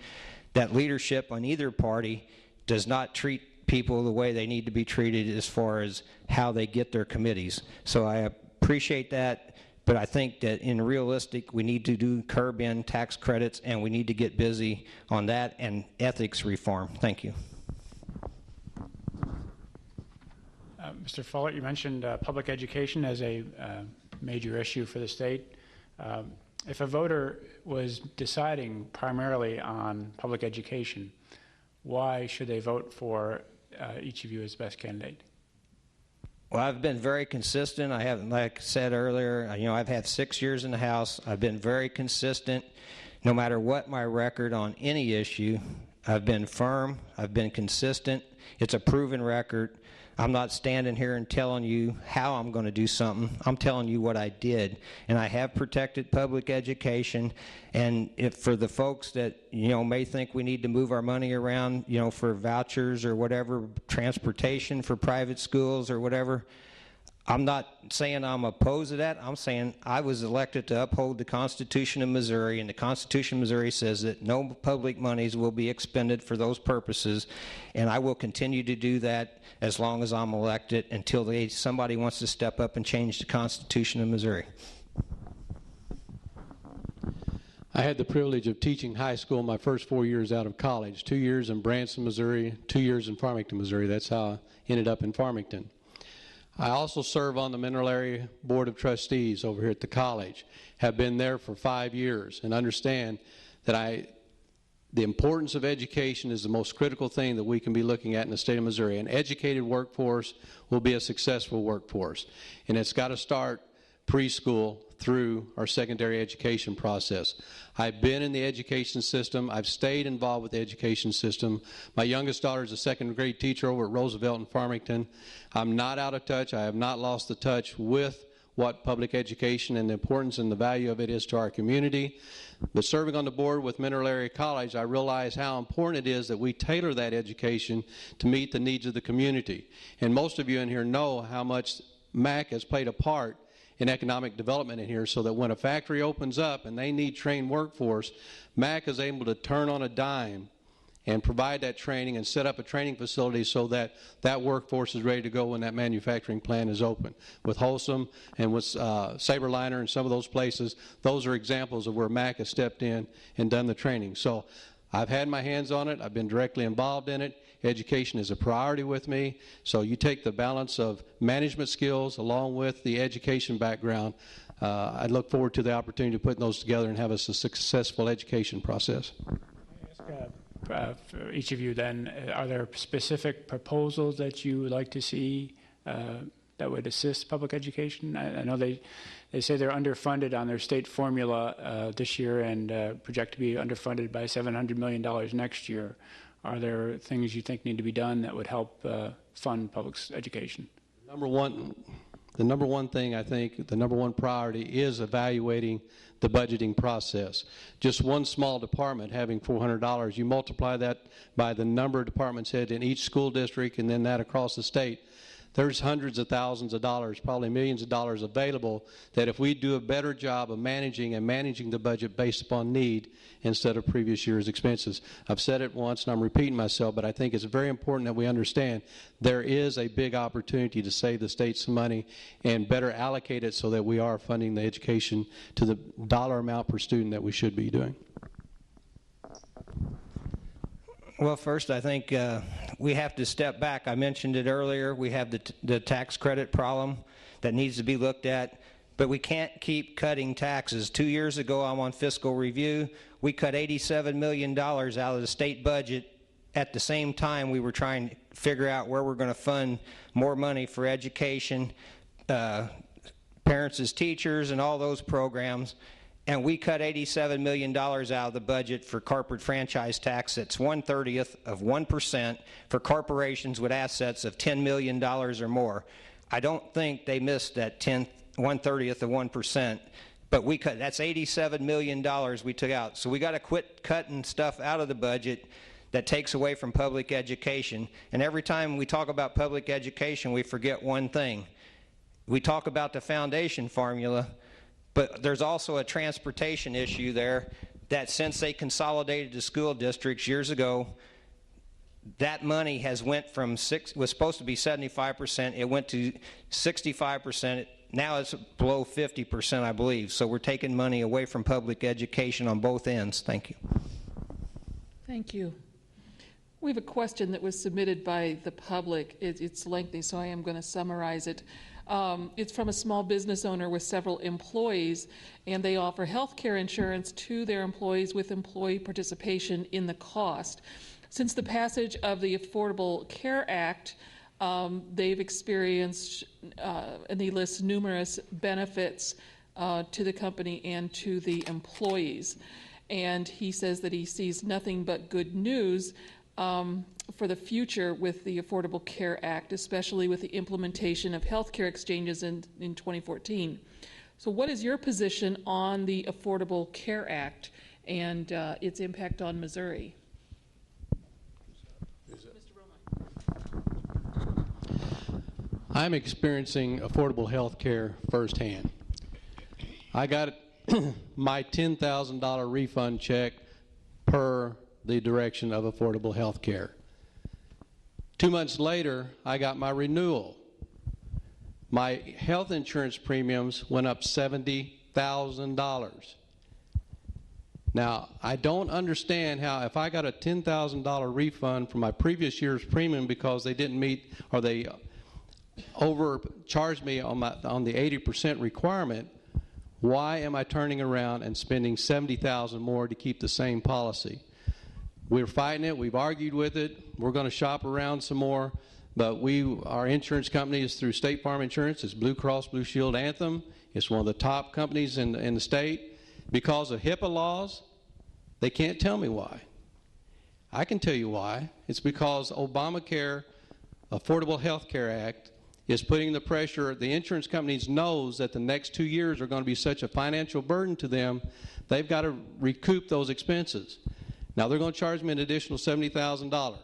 that leadership on either party does not treat people the way they need to be treated as far as how they get their committees. So I appreciate that, but I think that in realistic, we need to do curb in tax credits, and we need to get busy on that and ethics reform. Thank you. Mr. Follett, you mentioned public education as a major issue for the state. If a voter was deciding primarily on public education, why should they vote for each of you as best candidate? Well, I've been very consistent. I haven't, like I said earlier, I've had 6 years in the House. I've been very consistent. No matter what my record on any issue, I've been firm. I've been consistent. It's a proven record. I'm not standing here and telling you how I'm going to do something. I'm telling you what I did. And I have protected public education. And if for the folks that, may think we need to move our money around, for vouchers or whatever, transportation for private schools or whatever, I'm not saying I'm opposed to that. I'm saying I was elected to uphold the Constitution of Missouri, and the Constitution of Missouri says that no public monies will be expended for those purposes, and I will continue to do that as long as I'm elected until somebody wants to step up and change the Constitution of Missouri. I had the privilege of teaching high school my first 4 years out of college, 2 years in Branson, Missouri, 2 years in Farmington, Missouri. That's how I ended up in Farmington. I also serve on the Mineral Area Board of Trustees over here at the college, have been there for 5 years, and understand that the importance of education is the most critical thing that we can be looking at in the state of Missouri. An educated workforce will be a successful workforce, and it's got to start preschool through our secondary education process. I've been in the education system. I've stayed involved with the education system. My youngest daughter is a second grade teacher over at Roosevelt in Farmington. I'm not out of touch. I have not lost the touch with what public education and the importance and the value of it is to our community. But serving on the board with Mineral Area College, I realize how important it is that we tailor that education to meet the needs of the community. And most of you in here know how much MAC has played a part in economic development in here, so that when a factory opens up and they need trained workforce, MAC is able to turn on a dime and provide that training and set up a training facility so that that workforce is ready to go when that manufacturing plant is open. With Wholesome and with Saberliner and some of those places, those are examples of where MAC has stepped in and done the training. So I've had my hands on it. I've been directly involved in it. Education is a priority with me. So you take the balance of management skills along with the education background. I look forward to the opportunity to put those together and have a successful education process. For each of you then, are there specific proposals that you would like to see that would assist public education? I know they say they're underfunded on their state formula this year and project to be underfunded by $700 million next year. Are there things you think need to be done that would help fund public education? The number one thing I think, the number one priority is evaluating the budgeting process. Just one small department having $400, you multiply that by the number of departments head in each school district and then that across the state, there's hundreds of thousands of dollars, probably millions of dollars available that if we do a better job of managing the budget based upon need instead of previous year's expenses. I've said it once and I'm repeating myself, but I think it's very important that we understand there is a big opportunity to save the state some money and better allocate it so that we are funding the education to the dollar amount per student that we should be doing. Well, first, I think we have to step back. I mentioned it earlier. We have the tax credit problem that needs to be looked at, but we can't keep cutting taxes. 2 years ago, I'm on fiscal review. We cut $87 million out of the state budget. At the same time, we were trying to figure out where we're going to fund more money for education, parents as teachers, and all those programs. And we cut $87 million out of the budget for corporate franchise tax. That's 1/30 of 1% for corporations with assets of $10 million or more. I don't think they missed that 1/30 of 1%, but we cut. That's $87 million we took out. So we got to quit cutting stuff out of the budget that takes away from public education. And every time we talk about public education, we forget one thing. We talk about the foundation formula, but there's also a transportation issue there that since they consolidated the school districts years ago, that money has went from was supposed to be 75%. It went to 65%. Now it's below 50%, I believe. So we're taking money away from public education on both ends. Thank you. Thank you. We have a question that was submitted by the public. It's lengthy, so I am going to summarize it. It's from a small business owner with several employees, and they offer health care insurance to their employees with employee participation in the cost. Since the passage of the Affordable Care Act, they've experienced, and he lists numerous benefits to the company and to the employees. And he says that he sees nothing but good news for the future with the Affordable Care Act, especially with the implementation of health care exchanges in 2014. So what is your position on the Affordable Care Act and its impact on Missouri? I'm experiencing affordable health care firsthand. I got my $10,000 refund check per the direction of affordable health care. 2 months later, I got my renewal. My health insurance premiums went up $70,000. Now, I don't understand how if I got a $10,000 refund from my previous year's premium because they didn't meet or they overcharged me on the 80% requirement, why am I turning around and spending $70,000 more to keep the same policy? We're fighting it. We've argued with it. We're going to shop around some more. But our insurance company is through State Farm Insurance. It's Blue Cross Blue Shield Anthem. It's one of the top companies in the state. Because of HIPAA laws, they can't tell me why. I can tell you why. It's because Obamacare, Affordable Health Care Act, is putting the pressure. The insurance companies knows that the next 2 years are going to be such a financial burden to them, they've got to recoup those expenses. Now they're going to charge me an additional $70,000.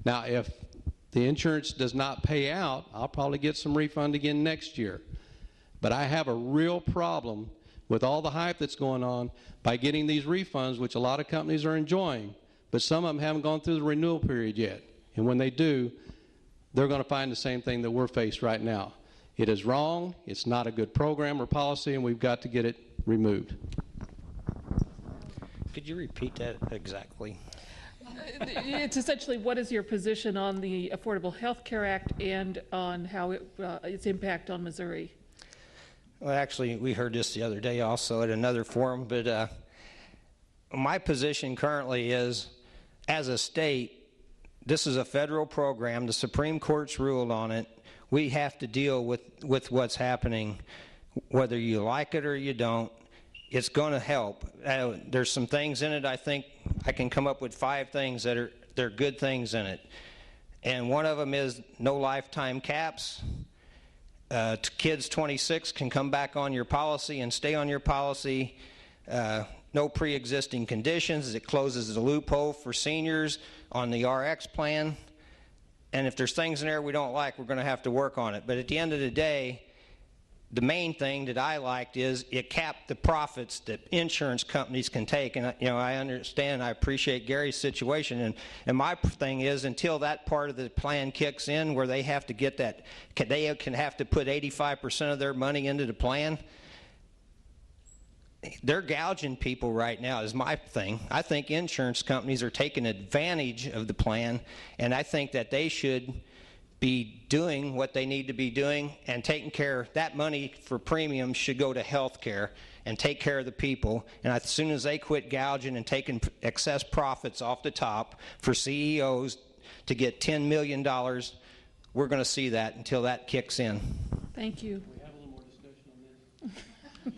Now if the insurance does not pay out, I'll probably get some refund again next year. But I have a real problem with all the hype that's going on by getting these refunds, which a lot of companies are enjoying, but some of them haven't gone through the renewal period yet. And when they do, they're going to find the same thing that we're faced right now. It is wrong, it's not a good program or policy, and we've got to get it removed. Could you repeat that exactly? It's essentially, what is your position on the Affordable Health Care Act and on how its impact on Missouri? Well, actually, we heard this the other day also at another forum, but my position currently is, as a state, this is a federal program. The Supreme Court's ruled on it. We have to deal with what's happening, whether you like it or you don't. It's going to help. There's some things in it, I think I can come up with 5 things that are good things in it. And one of them is no lifetime caps. Kids 26 can come back on your policy and stay on your policy. No pre-existing conditions. It closes the loophole for seniors on the RX plan. And if there's things in there we don't like, we're going to have to work on it. But at the end of the day, the main thing that I liked is it capped the profits that insurance companies can take. And I understand, I appreciate Gary's situation. And my thing is, until that part of the plan kicks in where they have to get that, they can have to put 85% of their money into the plan, they're gouging people right now is my thing. I think insurance companies are taking advantage of the plan, and I think that they should be doing what they need to be doing and taking care. That money for premiums should go to health care and take care of the people. And as soon as they quit gouging and taking excess profits off the top for CEOs to get $10 million, we're going to see that until that kicks in. Thank you. We have a little more discussion on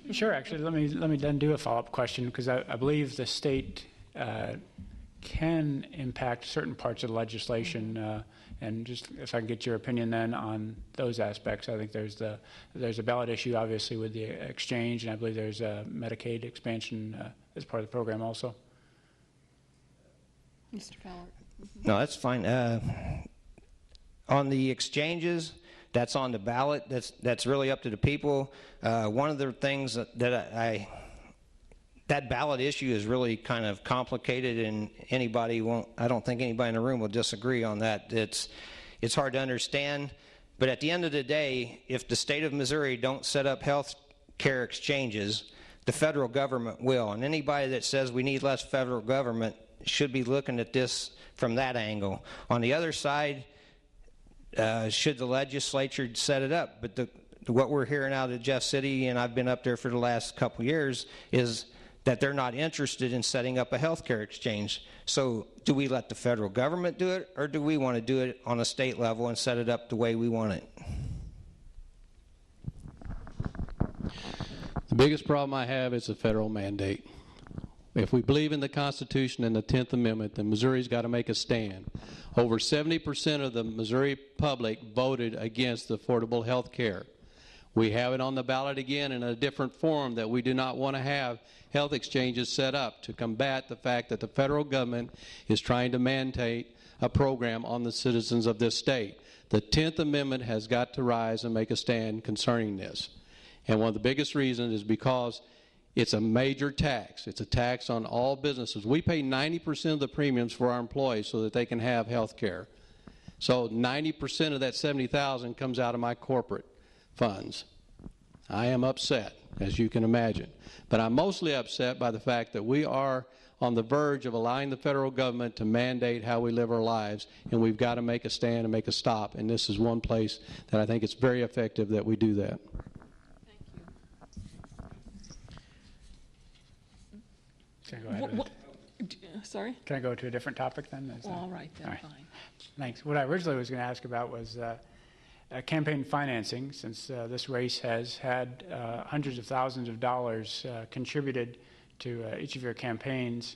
this. Sure. Actually, let me then do a follow-up question, because I believe the state can impact certain parts of the legislation. And just if I can get your opinion then on those aspects. I think there's a ballot issue, obviously, with the exchange, and I believe there's a Medicaid expansion as part of the program also. Mr. Fowler. No, that's fine. On the exchanges, that's on the ballot. That's really up to the people. One of the things that that ballot issue is really kind of complicated, and I don't think anybody in the room will disagree on that. It's hard to understand, but at the end of the day, if the state of Missouri don't set up health care exchanges, the federal government will. And anybody that says we need less federal government should be looking at this from that angle. On the other side, should the legislature set it up? But what we're hearing out of Jeff City, and I've been up there for the last couple years, is that they're not interested in setting up a health care exchange. So do we let the federal government do it, or do we want to do it on a state level and set it up the way we want it? The biggest problem I have is a federal mandate. If we believe in the Constitution and the 10th Amendment, then Missouri's got to make a stand. Over 70% of the Missouri public voted against affordable health care. We have it on the ballot again in a different form, that we do not want to have health exchanges set up to combat the fact that the federal government is trying to mandate a program on the citizens of this state. The 10th Amendment has got to rise and make a stand concerning this. And one of the biggest reasons is because it's a major tax. It's a tax on all businesses. We pay 90% of the premiums for our employees so that they can have health care. So 90% of that $70,000 comes out of my corporate funds. I am upset, as you can imagine. But I'm mostly upset by the fact that we are on the verge of allowing the federal government to mandate how we live our lives, and we've got to make a stand and make a stop. And this is one place that I think it's very effective that we do that. Can I go ahead? Sorry? Can I go to a different topic then? All right, then, All right. fine. Thanks. What I originally was going to ask about was campaign financing, since this race has had hundreds of thousands of dollars contributed to each of your campaigns,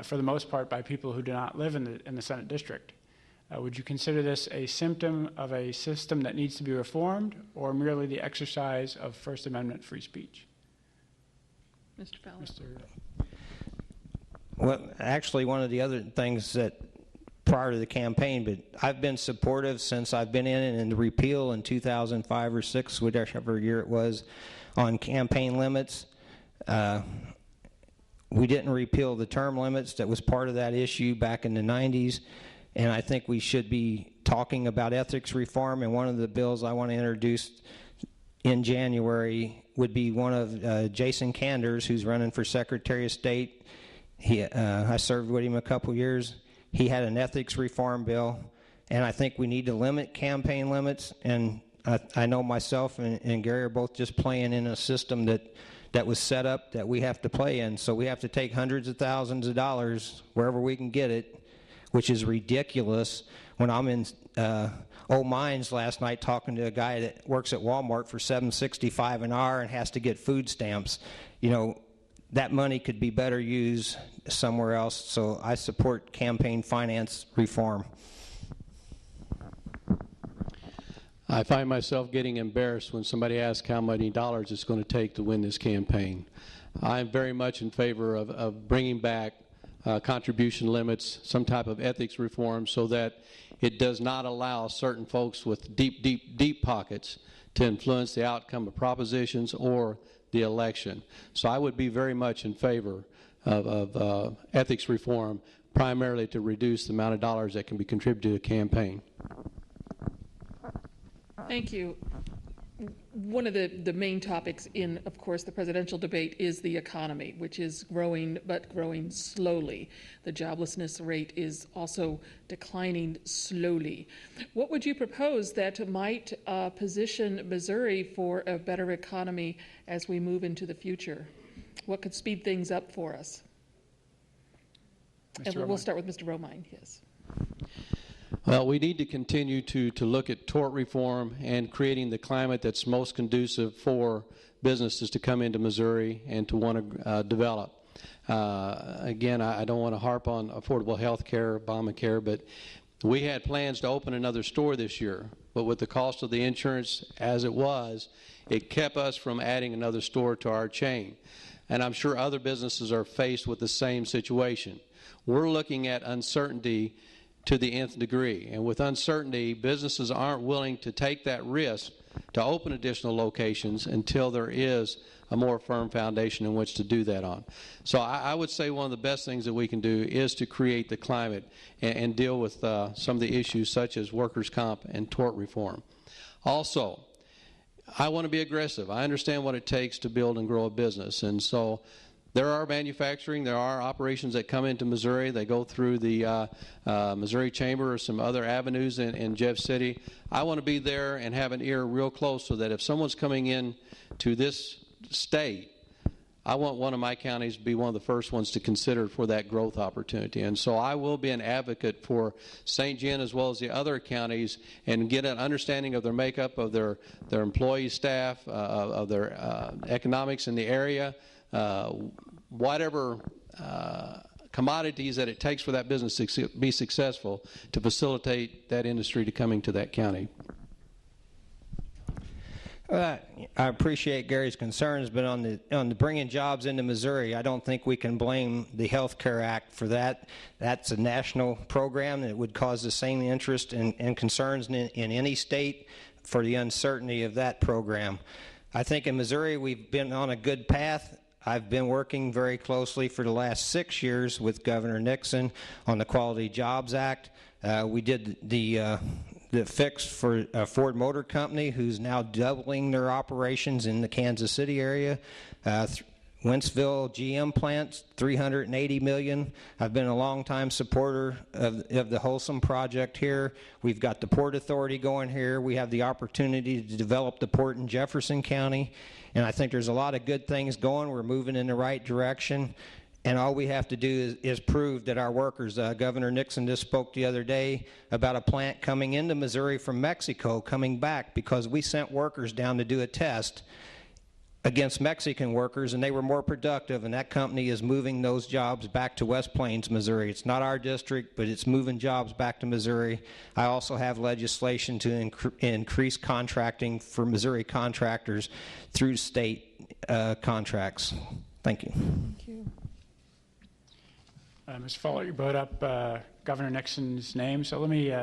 for the most part by people who do not live in the Senate district. Would you consider this a symptom of a system that needs to be reformed, or merely the exercise of First Amendment free speech? Mr. Fowler. Well, actually, one of the other things that prior to the campaign, but I've been supportive since I've been in it, and the repeal in 2005 or 6, whatever year it was, on campaign limits. We didn't repeal the term limits. That was part of that issue back in the 90s. And I think we should be talking about ethics reform, and one of the bills I want to introduce in January would be one of Jason Kander's, who's running for Secretary of State. I served with him a couple years. He had an ethics reform bill, and I think we need to limit campaign limits. And I know myself and Gary are both just playing in a system that was set up that we have to play in. So we have to take hundreds of thousands of dollars wherever we can get it, which is ridiculous. When I'm in Old Mines last night talking to a guy that works at Walmart for $7.65 an hour and has to get food stamps, that money could be better used somewhere else. So I support campaign finance reform. I find myself getting embarrassed when somebody asks how many dollars it's going to take to win this campaign. I'm very much in favor of bringing back contribution limits, some type of ethics reform, so that it does not allow certain folks with deep pockets to influence the outcome of propositions or the election. So I would be very much in favor of ethics reform, primarily to reduce the amount of dollars that can be contributed to a campaign. Thank you. One of the main topics in, of course, the presidential debate is the economy, which is growing, but growing slowly. The joblessness rate is also declining slowly. What would you propose that might position Missouri for a better economy as we move into the future? What could speed things up for us? And we'll start with Mr. Romine, yes. Well, we need to continue to look at tort reform and creating the climate that's most conducive for businesses to come into Missouri and to want to develop. Again, I don't want to harp on affordable health care, Obamacare, but we had plans to open another store this year. But with the cost of the insurance as it was, it kept us from adding another store to our chain. And I'm sure other businesses are faced with the same situation. We're looking at uncertainty to the nth degree. And with uncertainty, businesses aren't willing to take that risk to open additional locations until there is a more firm foundation in which to do that on. So I would say one of the best things that we can do is to create the climate and deal with some of the issues such as workers' comp and tort reform. Also, I want to be aggressive. I understand what it takes to build and grow a business, and so there are manufacturing, there are operations that come into Missouri. They go through the Missouri Chamber or some other avenues in Jeff City. I want to be there and have an ear real close so that if someone's coming in to this state, I want one of my counties to be one of the first ones to consider for that growth opportunity. And so I will be an advocate for St. John as well as the other counties and get an understanding of their makeup, of their employee staff, of their economics in the area, whatever commodities that it takes for that business to be successful to facilitate that industry to coming to that county. I appreciate Gary's concerns, but on the bringing jobs into Missouri, I don't think we can blame the Health Care Act for that. That's a national program that would cause the same interest and concerns in any state for the uncertainty of that program. I think in Missouri we've been on a good path. I've been working very closely for the last 6 years with Governor Nixon on the Quality Jobs Act. We did the fix for Ford Motor Company, who's now doubling their operations in the Kansas City area. Wentzville GM plants, $380 million. I've been a long-time supporter of the Wholesome project here. We've got the Port Authority going here. We have the opportunity to develop the port in Jefferson County, and I think there's a lot of good things going. We're moving in the right direction. And all we have to do is prove that our workers, Governor Nixon just spoke the other day about a plant coming into Missouri from Mexico coming back because we sent workers down to do a test against Mexican workers, and they were more productive, and that company is moving those jobs back to West Plains, Missouri. It's not our district, but it's moving jobs back to Missouri. I also have legislation to increase contracting for Missouri contractors through state contracts. Thank you. Thank you. Ms. Fuller, you brought up Governor Nixon's name, so let me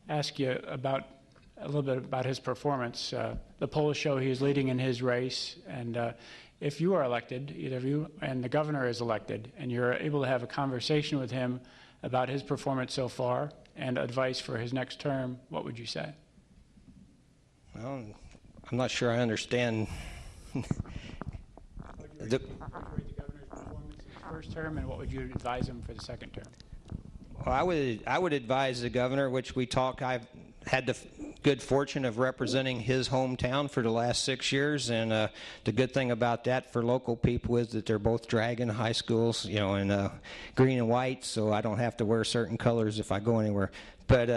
ask you a little bit about his performance. The polls show he is leading in his race, and if you are elected, either of you, and the governor is elected, and you're able to have a conversation with him about his performance so far and advice for his next term, what would you say? Well, I'm not sure I understand. First term, and what would you advise him for the second term? Well, I would advise the governor, which we talk. I've had the good fortune of representing his hometown for the last 6 years, and the good thing about that for local people is that they're both Dragon high schools, you know, in green and white, so I don't have to wear certain colors if I go anywhere. But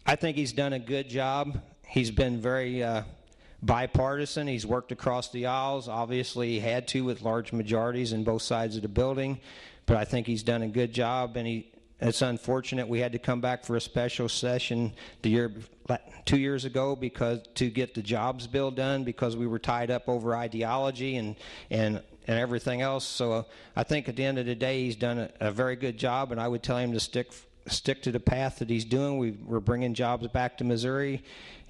I think he's done a good job. He's been very bipartisan. He's worked across the aisles. Obviously, he had to with large majorities in both sides of the building, but I think he's done a good job, and it's unfortunate we had to come back for a special session 2 years ago to get the jobs bill done because we were tied up over ideology and everything else. So I think at the end of the day, he's done a very good job, and I would tell him to stick to the path that he's doing. We're bringing jobs back to Missouri,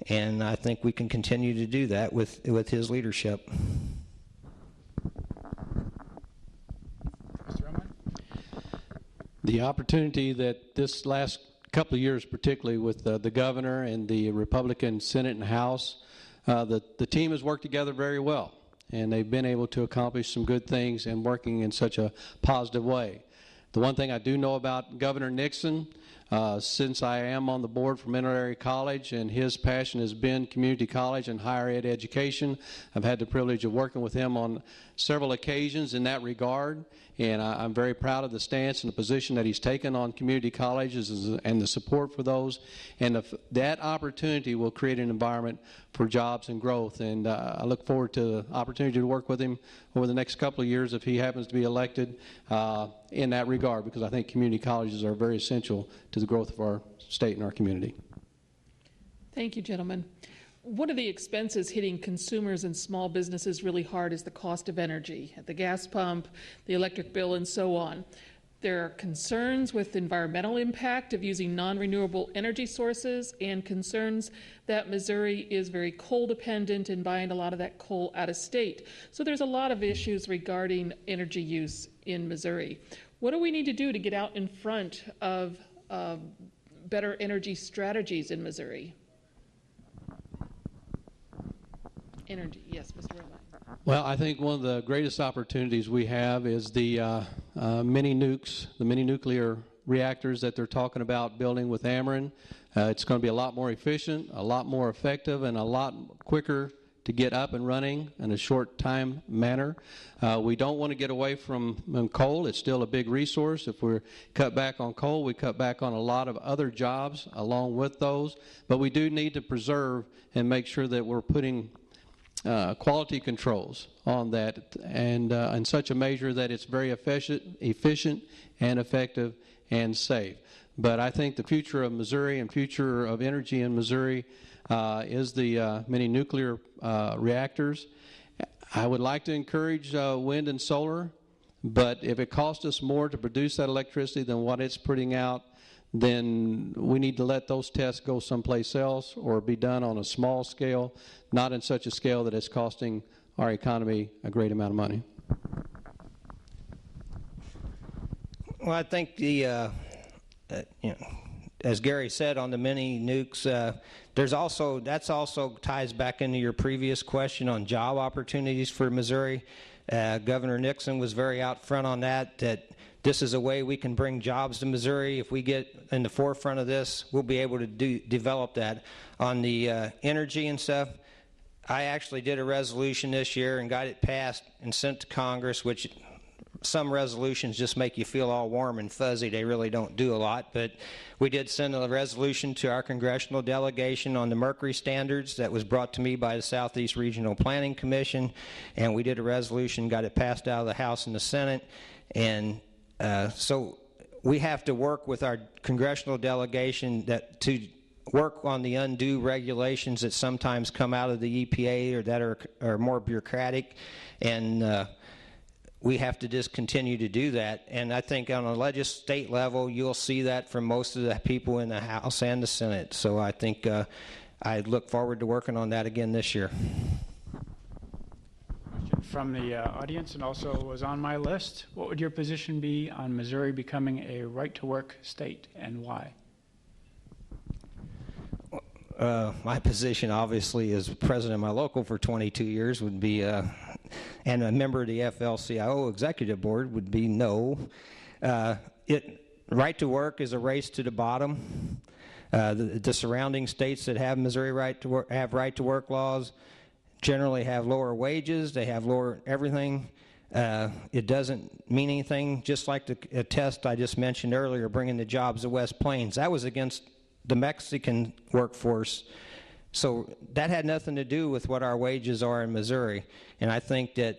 and I think we can continue to do that with his leadership. The opportunity that this last couple of years, particularly with the governor and the Republican Senate and House, the team has worked together very well, and they've been able to accomplish some good things and working in such a positive way. The one thing I do know about Governor Nixon, since I am on the board for Mineral Area College and his passion has been community college and higher ed education, I've had the privilege of working with him on several occasions in that regard, and I'm very proud of the stance and the position that he's taken on community colleges and the support for those, and that opportunity will create an environment for jobs and growth, and I look forward to the opportunity to work with him over the next couple of years if he happens to be elected in that regard, because I think community colleges are very essential to the growth of our state and our community. Thank you, gentlemen. One of the expenses hitting consumers and small businesses really hard is the cost of energy, the gas pump, the electric bill, and so on. There are concerns with environmental impact of using non-renewable energy sources and concerns that Missouri is very coal dependent and buying a lot of that coal out of state. So there's a lot of issues regarding energy use in Missouri. What do we need to do to get out in front of better energy strategies in Missouri? Energy, yes, Mr. Romine. Well, I think one of the greatest opportunities we have is the mini nukes, the mini nuclear reactors that they're talking about building with Ameren. It's going to be a lot more efficient, a lot more effective, and a lot quicker to get up and running in a short time manner. We don't want to get away from coal. It's still a big resource. If we cut back on coal, we cut back on a lot of other jobs along with those. But we do need to preserve and make sure that we're putting quality controls on that, and in such a measure that it's very efficient and effective and safe. But I think the future of Missouri and future of energy in Missouri is the mini nuclear reactors. I would like to encourage wind and solar, but if it costs us more to produce that electricity than what it's putting out, then we need to let those tests go someplace else or be done on a small scale, not in such a scale that it's costing our economy a great amount of money. Well, I think the, as Gary said on the mini nukes, that's also ties back into your previous question on job opportunities for Missouri. Governor Nixon was very out front on that this is a way we can bring jobs to Missouri. If we get in the forefront of this, we'll be able to develop that. On the energy and stuff, I actually did a resolution this year and got it passed and sent to Congress, which some resolutions just make you feel all warm and fuzzy. They really don't do a lot. But we did send a resolution to our congressional delegation on the mercury standards that was brought to me by the Southeast Regional Planning Commission. And we did a resolution, got it passed out of the House and the Senate. And so we have to work with our congressional delegation to work on the undue regulations that sometimes come out of the EPA or that are more bureaucratic, and we have to just continue to do that. And I think on a state level, you'll see that from most of the people in the House and the Senate. So I think I look forward to working on that again this year. From the audience, and also was on my list, what would your position be on Missouri becoming a right-to-work state, and why? My position, obviously, as president of my local for 22 years, would be, and a member of the FL-CIO executive board, would be no. Right to work is a race to the bottom. The surrounding states that have Missouri have right to work laws generally have lower wages, they have lower everything. It doesn't mean anything, just like the test I just mentioned earlier, bringing the jobs to West Plains. That was against the Mexican workforce. So that had nothing to do with what our wages are in Missouri. And I think that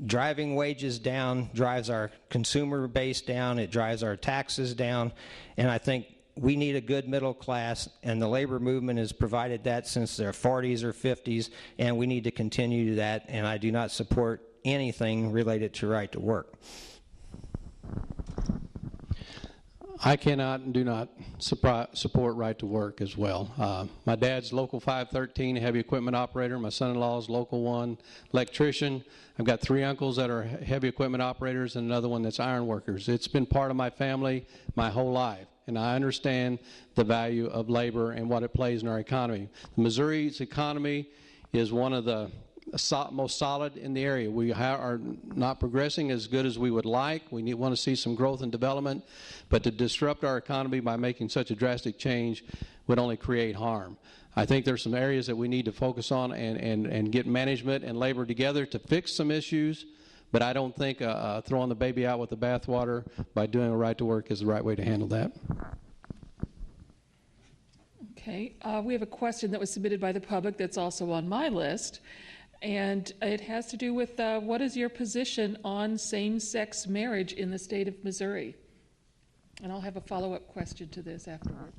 driving wages down drives our consumer base down, it drives our taxes down, and I think we need a good middle class, and the labor movement has provided that since their 40s or 50s, and we need to continue that, and I do not support anything related to right to work. I cannot and do not support right to work as well. My dad's local 513 heavy equipment operator. My son-in-law's local 1 electrician. I've got 3 uncles that are heavy equipment operators and another one that's iron workers. It's been part of my family my whole life, and I understand the value of labor and what it plays in our economy. Missouri's economy is one of the most solid in the area. We are not progressing as good as we would like. We want to see some growth and development, but to disrupt our economy by making such a drastic change would only create harm. I think there's some areas that we need to focus on and get management and labor together to fix some issues, but I don't think throwing the baby out with the bathwater by doing a right to work is the right way to handle that. Okay, we have a question that was submitted by the public that's also on my list. And it has to do with what is your position on same-sex marriage in the state of Missouri? And I'll have a follow-up question to this afterward.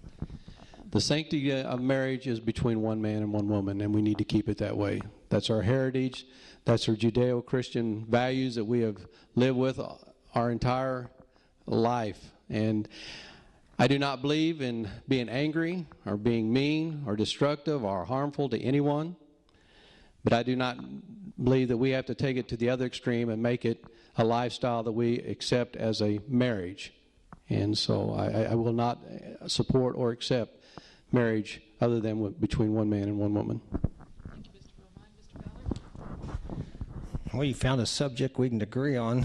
The sanctity of marriage is between one man and one woman, and we need to keep it that way. That's our heritage. That's our Judeo-Christian values that we have lived with our entire life. And I do not believe in being angry or being mean or destructive or harmful to anyone, but I do not believe that we have to take it to the other extreme and make it a lifestyle that we accept as a marriage. And so I will not support or accept marriage other than between one man and one woman. Thank you, Mr. Romine. Mr. Ballard? Well, you found a subject we can agree on.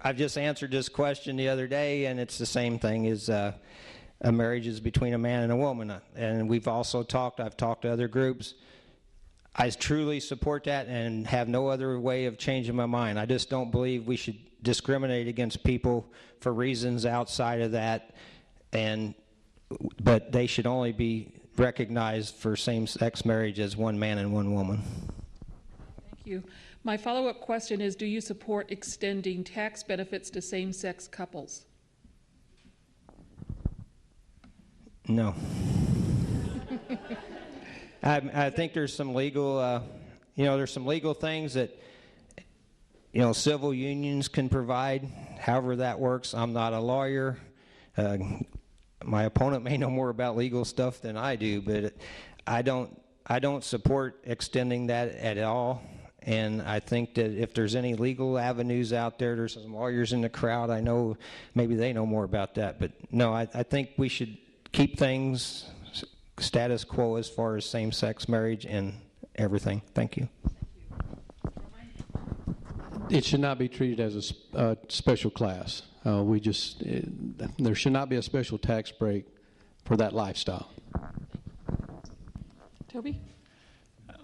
I've just answered this question the other day, and it's the same thing as a marriage is between a man and a woman. And I've talked to other groups. I truly support that and have no other way of changing my mind. I just don't believe we should discriminate against people for reasons outside of that, but they should only be recognized for same-sex marriage as one man and one woman. Thank you. My follow-up question is, do you support extending tax benefits to same-sex couples? No. I think there's some legal, there's some legal things that, civil unions can provide. However that works, I'm not a lawyer. My opponent may know more about legal stuff than I do, but I don't support extending that at all. And I think that if there's any legal avenues out there, there's some lawyers in the crowd. I know maybe they know more about that. But no, I think we should keep things status quo as far as same-sex marriage and everything. Thank you. It should not be treated as a special class. There should not be a special tax break for that lifestyle. Toby?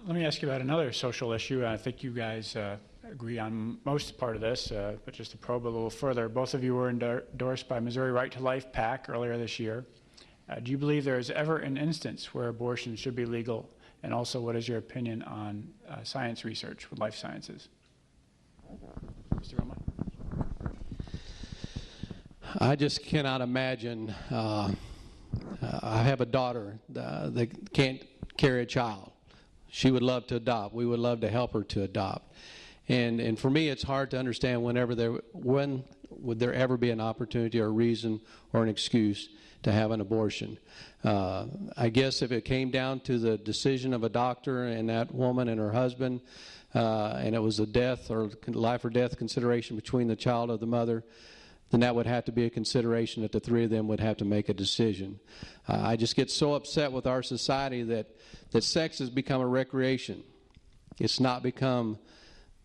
Let me ask you about another social issue. I think you guys agree on most part of this, but just to probe a little further, both of you were endorsed by Missouri Right to Life PAC earlier this year. Do you believe there is ever an instance where abortion should be legal? And also, what is your opinion on science research with life sciences? Mr. Roman? I just cannot imagine. I have a daughter that can't carry a child. She would love to adopt. We would love to help her to adopt. And for me, it's hard to understand when would there ever be an opportunity or a reason or an excuse to have an abortion. I guess if it came down to the decision of a doctor and that woman and her husband, and it was a death or life or death consideration between the child or the mother, then that would have to be a consideration that the three of them would have to make a decision. I just get so upset with our society that sex has become a recreation. It's not become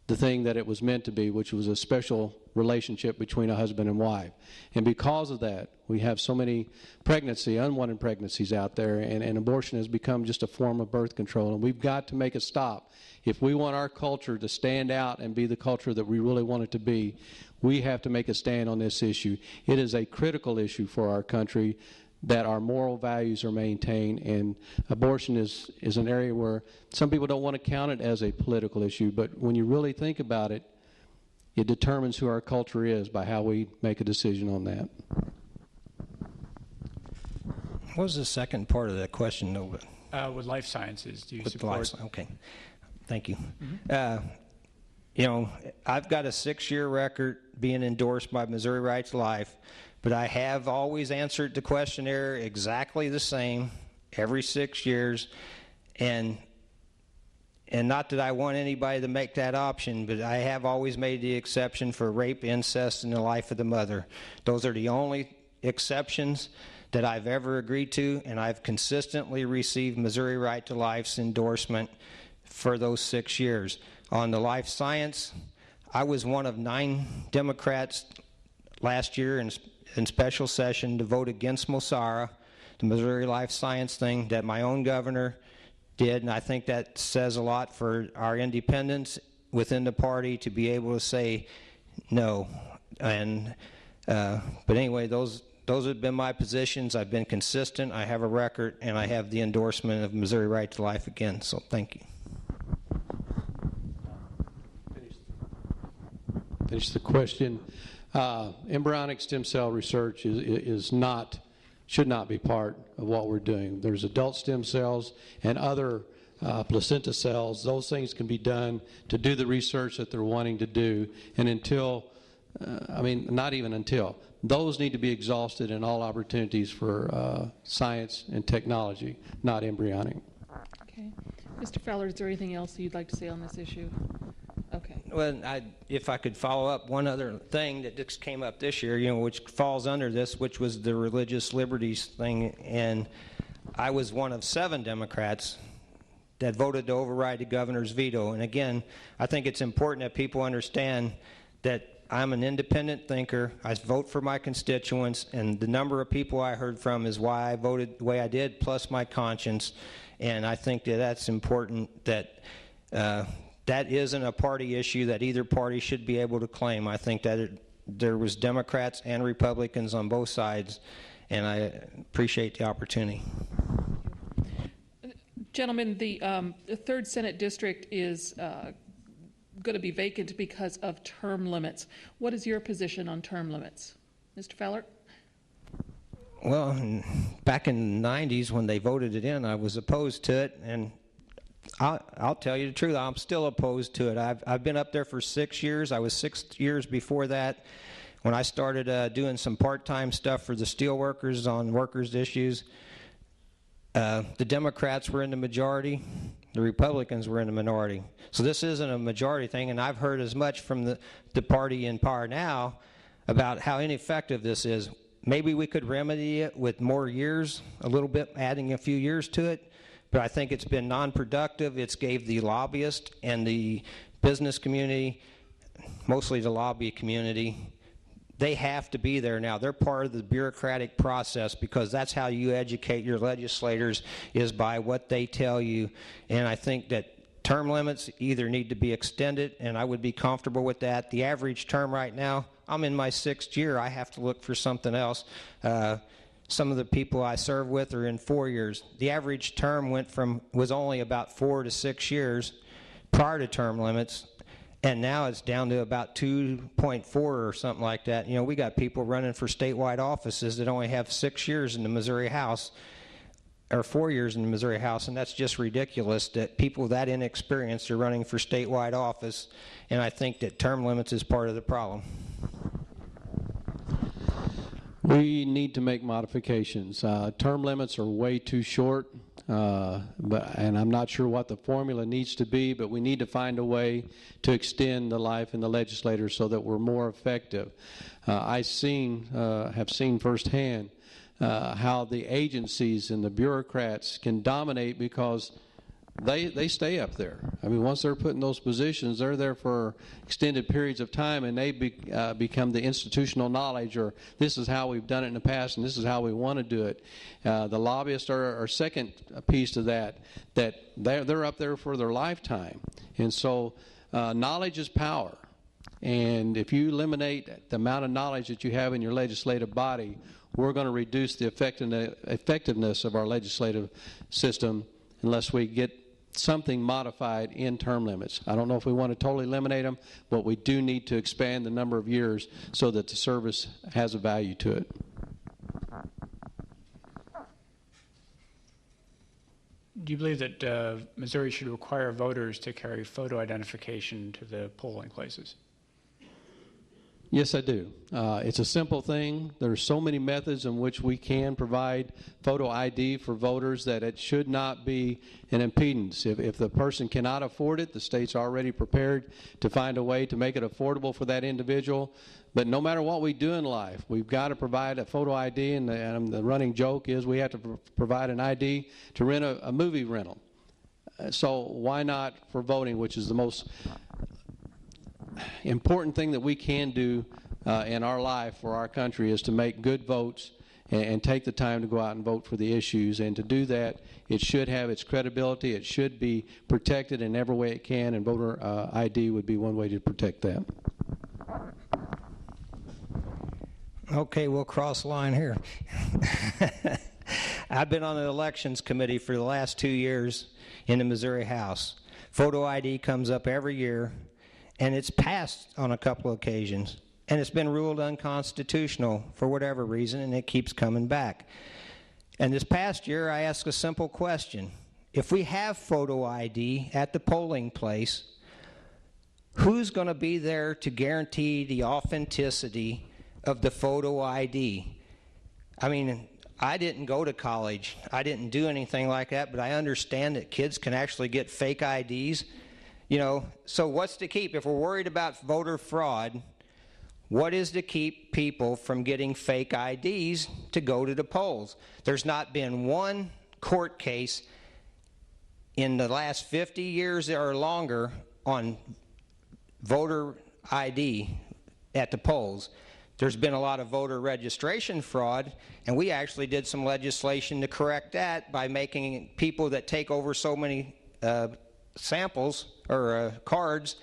the thing that it was meant to be, which was a special relationship between a husband and wife. And because of that, we have so many unwanted pregnancies out there, and abortion has become just a form of birth control. And we've got to make a stop. If we want our culture to stand out and be the culture that we really want it to be, we have to make a stand on this issue. It is a critical issue for our country that our moral values are maintained, and abortion is an area where some people don't want to count it as a political issue, but when you really think about it, it determines who our culture is by how we make a decision on that. What was the second part of that question, Nova? With life sciences, do you With support? Okay, thank you. Mm-hmm. I've got a 6-year record being endorsed by Missouri Right to Life, but I have always answered the questionnaire exactly the same every 6 years, and not that I want anybody to make that option, but I have always made the exception for rape, incest, and the life of the mother. Those are the only exceptions that I've ever agreed to, and I've consistently received Missouri Right to Life's endorsement for those 6 years. On the life science, I was one of 9 Democrats last year in special session to vote against MOSARA, the Missouri Life Science thing that my own governor did, and I think that says a lot for our independence within the party to be able to say no. And but anyway, those have been my positions. I've been consistent. I have a record, and I have the endorsement of Missouri Right to Life again. So thank you. Finish the question. Embryonic stem cell research should not be part of what we're doing. There's adult stem cells and other placenta cells. Those things can be done to do the research that they're wanting to do. And until not even until. Those need to be exhausted in all opportunities for science and technology, not embryonic. Okay. Mr. Fowler, is there anything else you'd like to say on this issue? Okay. Well, if I could follow up, one other thing that just came up this year, which falls under this, which was the religious liberties thing, and I was one of 7 Democrats that voted to override the governor's veto. And again, I think it's important that people understand that I'm an independent thinker. I vote for my constituents, and the number of people I heard from is why I voted the way I did, plus my conscience. And I think that that's important, that that isn't a party issue that either party should be able to claim. I think that there was Democrats and Republicans on both sides, and I appreciate the opportunity. Gentlemen, the 3rd Senate District is going to be vacant because of term limits. What is your position on term limits? Mr. Fowler? Well, back in the 90s when they voted it in, I was opposed to it, and I'll tell you the truth, I'm still opposed to it. I've been up there for 6 years. I was 6 years before that when I started doing some part-time stuff for the steel workers on workers' issues. The Democrats were in the majority. The Republicans were in the minority. So this isn't a majority thing, and I've heard as much from the party in power now about how ineffective this is. Maybe we could remedy it with more years, a little bit, adding a few years to it, but I think it's been non-productive. It's gave the lobbyists and the business community, mostly the lobby community, they have to be there now. They're part of the bureaucratic process because that's how you educate your legislators, is by what they tell you. And I think that term limits either need to be extended, and I would be comfortable with that. The average term right now, I'm in my 6th year. I have to look for something else. Some of the people I serve with are in 4 years. The average term was only about 4 to 6 years prior to term limits. And now it's down to about 2.4 or something like that. We got people running for statewide offices that only have 6 years in the Missouri House, or 4 years in the Missouri House, and that's just ridiculous that people that inexperienced are running for statewide office, and I think that term limits is part of the problem. We need to make modifications. Term limits are way too short, and I'm not sure what the formula needs to be, but we need to find a way to extend the life in the legislature so that we're more effective. Have seen firsthand how the agencies and the bureaucrats can dominate because they stay up there. I mean, once they're put in those positions, they're there for extended periods of time, and they become the institutional knowledge, or this is how we've done it in the past, and this is how we want to do it. The lobbyists are second piece to that they're up there for their lifetime. And so knowledge is power. And if you eliminate the amount of knowledge that you have in your legislative body, we're going to reduce the effectiveness of our legislative system unless we get something modified in term limits. I don't know if we want to totally eliminate them, but we do need to expand the number of years so that the service has a value to it. Do you believe that Missouri should require voters to carry photo identification to the polling places? Yes, I do. It's a simple thing. There are so many methods in which we can provide photo ID for voters that it should not be an impedance. If the person cannot afford it, the state's already prepared to find a way to make it affordable for that individual. But no matter what we do in life, we've got to provide a photo ID, and the running joke is we have to provide an ID to rent a movie rental. So why not for voting, which is the most important thing that we can do in our life for our country, is to make good votes and take the time to go out and vote for the issues. And to do that, it should have its credibility. It should be protected in every way it can, and voter ID would be one way to protect that. Okay, we'll cross the line here. I've been on the elections committee for the last 2 years in the Missouri House. Photo ID comes up every year, and it's passed on a couple of occasions, and it's been ruled unconstitutional for whatever reason, and it keeps coming back. And this past year, I asked a simple question. If we have photo ID at the polling place, Who's going to be there to guarantee the authenticity of the photo ID? I mean, I didn't go to college. I didn't do anything like that, but I understand that kids can actually get fake IDs. You know, so what's to keep? If we're worried about voter fraud, what is to keep people from getting fake IDs to go to the polls? There's not been one court case in the last 50 years or longer on voter ID at the polls. There's been a lot of voter registration fraud, and we actually did some legislation to correct that by making people that take over so many samples or cards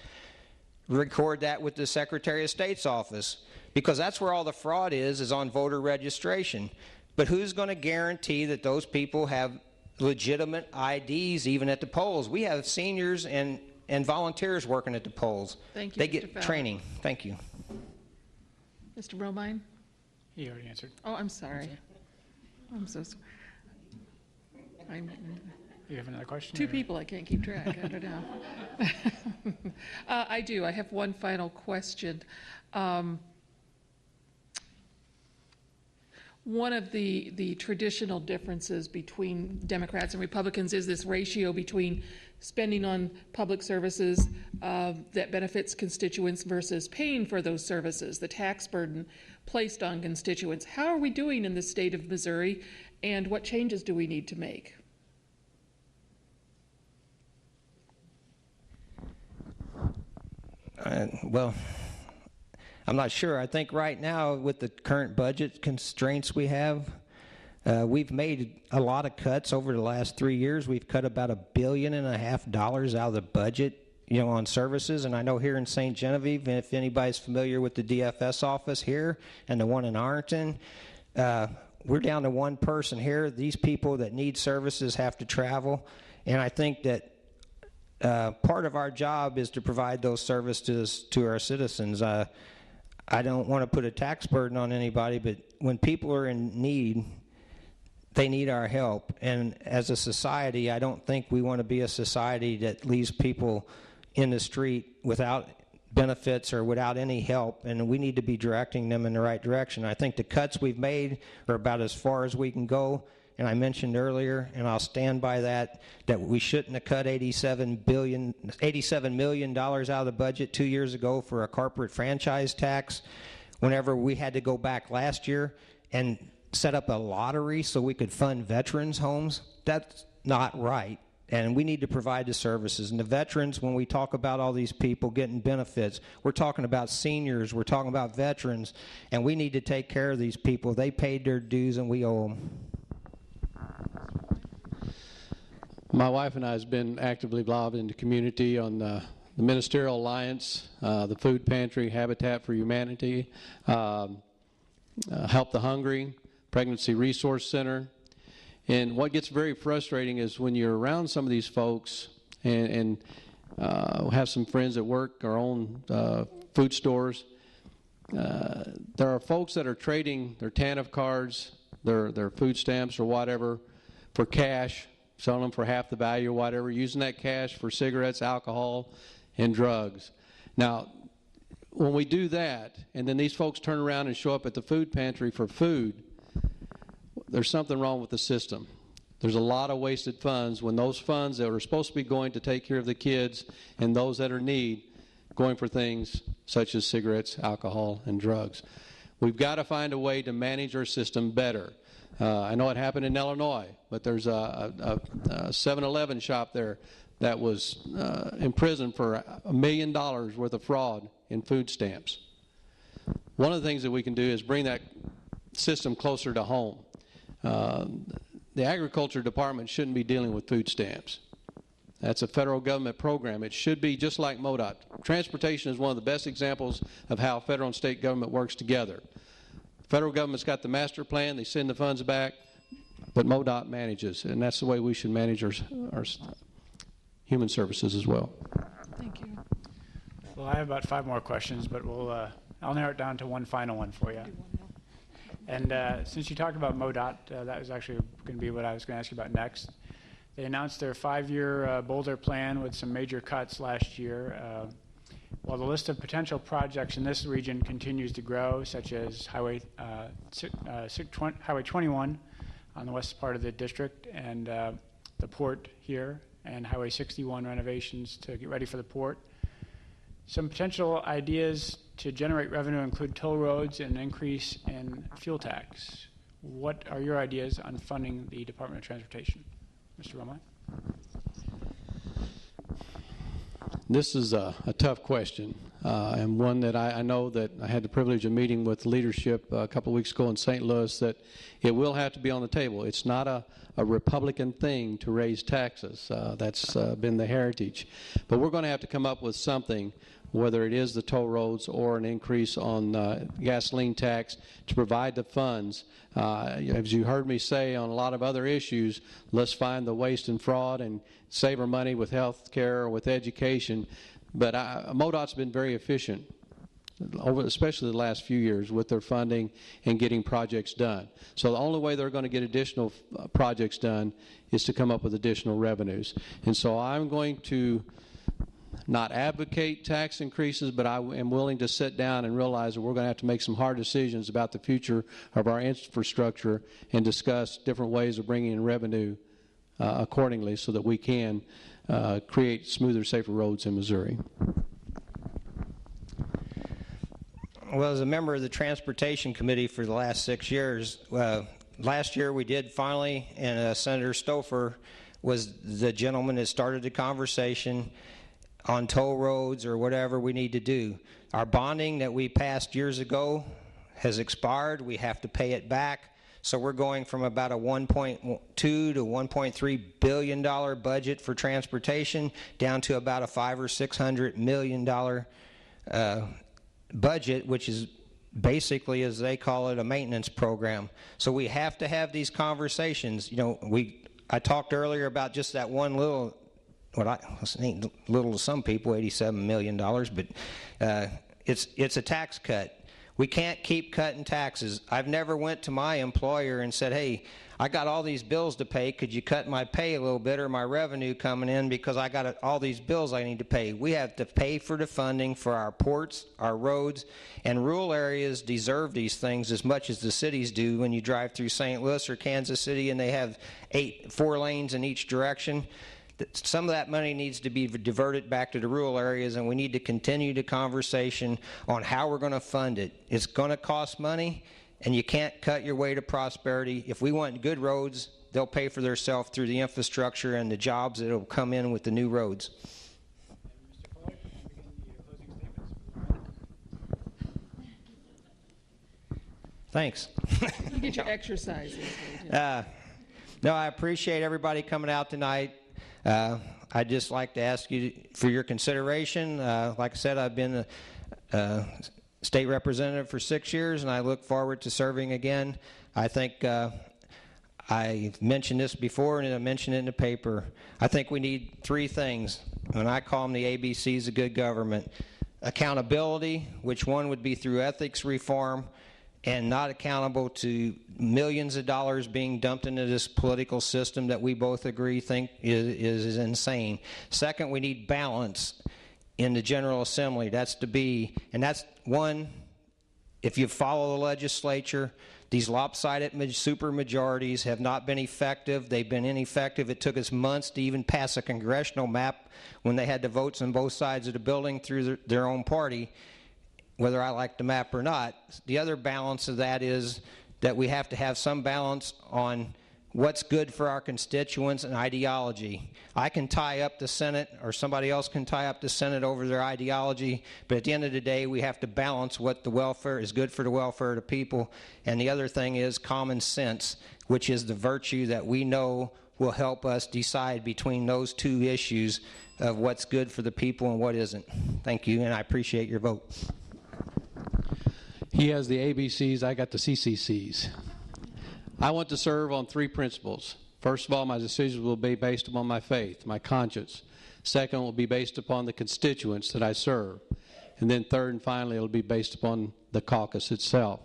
record that with the Secretary of State's office, because that's where all the fraud is on voter registration. But who's going to guarantee that those people have legitimate IDs even at the polls? We have seniors and volunteers working at the polls. Thank you, They Mr. get Fowler. training. Thank you. Mr. Romine? He already answered. Oh, I'm sorry. I'm so sorry. You have another question? Two or- people, I can't keep track. I don't know. I do. I have one final question. One of the traditional differences between Democrats and Republicans is this ratio between spending on public services that benefits constituents versus paying for those services, the tax burden placed on constituents. How are we doing in the state of Missouri, and what changes do we need to make? Well, I'm not sure. I think right now, with the current budget constraints we have, we've made a lot of cuts over the last 3 years. We've cut about $1.5 billion out of the budget, you know, on services. And I know here in St. Genevieve, if anybody's familiar with the DFS office here and the one in Arlington, we're down to one person here. These people that need services have to travel. And I think that part of our job is to provide those services to our citizens. I don't want to put a tax burden on anybody, but when people are in need, they need our help. And as a society, I don't think we want to be a society that leaves people in the street without benefits or without any help, and we need to be directing them in the right direction. I think the cuts we've made are about as far as we can go. And I mentioned earlier, and I'll stand by that we shouldn't have cut $87 million out of the budget 2 years ago for a corporate franchise tax, whenever we had to go back last year and set up a lottery so we could fund veterans' homes. That's not right. And we need to provide the services. And the veterans, when we talk about all these people getting benefits, we're talking about seniors, we're talking about veterans, and we need to take care of these people. They paid their dues, and we owe them. My wife and I have been actively involved in the community on the Ministerial Alliance, the Food Pantry, Habitat for Humanity, Help the Hungry, Pregnancy Resource Center. And what gets very frustrating is when you're around some of these folks and have some friends that work our own food stores, there are folks that are trading their TANF cards, their food stamps or whatever for cash, selling them for half the value or whatever, using that cash for cigarettes, alcohol, and drugs. Now, when we do that, and then these folks turn around and show up at the food pantry for food, there's something wrong with the system. There's a lot of wasted funds when those funds that are supposed to be going to take care of the kids and those that are in need, going for things such as cigarettes, alcohol, and drugs. We've got to find a way to manage our system better. I know it happened in Illinois, but there's a 7-Eleven shop there that was in prison for $1 million worth of fraud in food stamps. One of the things that we can do is bring that system closer to home. The Agriculture Department shouldn't be dealing with food stamps. That's a federal government program. It should be just like MoDOT. Transportation is one of the best examples of how federal and state government works together. The federal government's got the master plan, they send the funds back, but MoDOT manages, and that's the way we should manage our human services as well. Thank you. Well, I have about 5 more questions, but I'll narrow it down to one final one for you. And since you talked about MoDOT, that was actually going to be what I was going to ask you about next. They announced their 5-year Boulder plan with some major cuts last year. While the list of potential projects in this region continues to grow, such as Highway 21 on the west part of the district, and the port here, and Highway 61 renovations to get ready for the port. Some potential ideas to generate revenue include toll roads and an increase in fuel tax. What are your ideas on funding the Department of Transportation? Mr. Romine? This is a tough question, and one that I know that I had the privilege of meeting with leadership a couple of weeks ago in St. Louis, that it will have to be on the table. It's not a Republican thing to raise taxes. That's been the heritage. But we're going to have to come up with something, whether it is the toll roads or an increase on gasoline tax, to provide the funds. As you heard me say on a lot of other issues, let's find the waste and fraud and save our money with health care or with education. But MoDOT's been very efficient, especially the last few years, with their funding and getting projects done. So the only way they're going to get additional projects done is to come up with additional revenues. And so I'm going to not advocate tax increases, but I am willing to sit down and realize that we're going to have to make some hard decisions about the future of our infrastructure and discuss different ways of bringing in revenue accordingly so that we can create smoother, safer roads in Missouri. Well, as a member of the Transportation Committee for the last 6 years, last year we did finally, and Senator Stouffer was the gentleman that started the conversation on toll roads or whatever we need to do. Our bonding that we passed years ago has expired. We have to pay it back. So we're going from about a $1.2 to $1.3 billion budget for transportation down to about a $500 or $600 million budget, which is basically, as they call it, a maintenance program. So we have to have these conversations. You know, I talked earlier about just that one little, ain't little to some people, $87 million, but it's a tax cut. We can't keep cutting taxes. I've never went to my employer and said, hey, I got all these bills to pay. Could you cut my pay a little bit or my revenue coming in because I got all these bills I need to pay? We have to pay for the funding for our ports, our roads, and rural areas deserve these things as much as the cities do. When you drive through St. Louis or Kansas City and they have 4 lanes in each direction, some of that money needs to be diverted back to the rural areas, and we need to continue the conversation on how we're going to fund it. It's going to cost money, and you can't cut your way to prosperity. If we want good roads, they'll pay for themselves through the infrastructure and the jobs that will come in with the new roads. Mr. Fuller, begin the closing statements. Thanks. You get your exercise. No, I appreciate everybody coming out tonight. I'd just like to ask you for your consideration. Like I said, I've been a state representative for 6 years, and I look forward to serving again. I think I mentioned this before, and I mentioned it in the paper. I think we need 3 things, and I call them the ABCs of good government. Accountability, which one would be through ethics reform, and not accountable to millions of dollars being dumped into this political system that we both agree think is insane. Second, we need balance in the General Assembly. That's one, if you follow the legislature, these lopsided super majorities have not been effective. They've been ineffective. It took us months to even pass a congressional map when they had the votes on both sides of the building through their own party, whether I like the map or not. The other balance of that is that we have to have some balance on what's good for our constituents and ideology. I can tie up the Senate, or somebody else can tie up the Senate over their ideology, but at the end of the day, we have to balance what the welfare is good for the welfare of the people. And the other thing is common sense, which is the virtue that we know will help us decide between those 2 issues of what's good for the people and what isn't. Thank you, and I appreciate your vote. He has the ABCs, I got the CCCs. I want to serve on 3 principles. First of all, my decisions will be based upon my faith, my conscience. Second, will be based upon the constituents that I serve. And then third and finally, it will be based upon the caucus itself.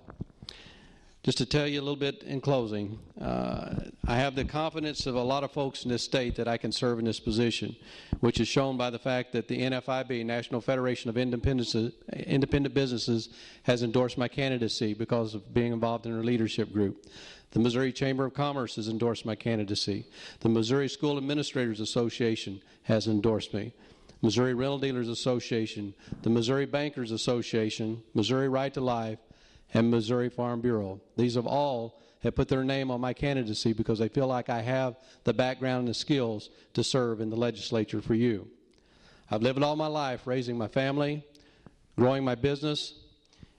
Just to tell you a little bit in closing, I have the confidence of a lot of folks in this state that I can serve in this position, which is shown by the fact that the NFIB, National Federation of Independent Businesses, has endorsed my candidacy because of being involved in their leadership group. The Missouri Chamber of Commerce has endorsed my candidacy. The Missouri School Administrators Association has endorsed me. Missouri Rental Dealers Association, the Missouri Bankers Association, Missouri Right to Life, and Missouri Farm Bureau. These have all put their name on my candidacy because they feel like I have the background and the skills to serve in the legislature for you. I've lived all my life raising my family, growing my business,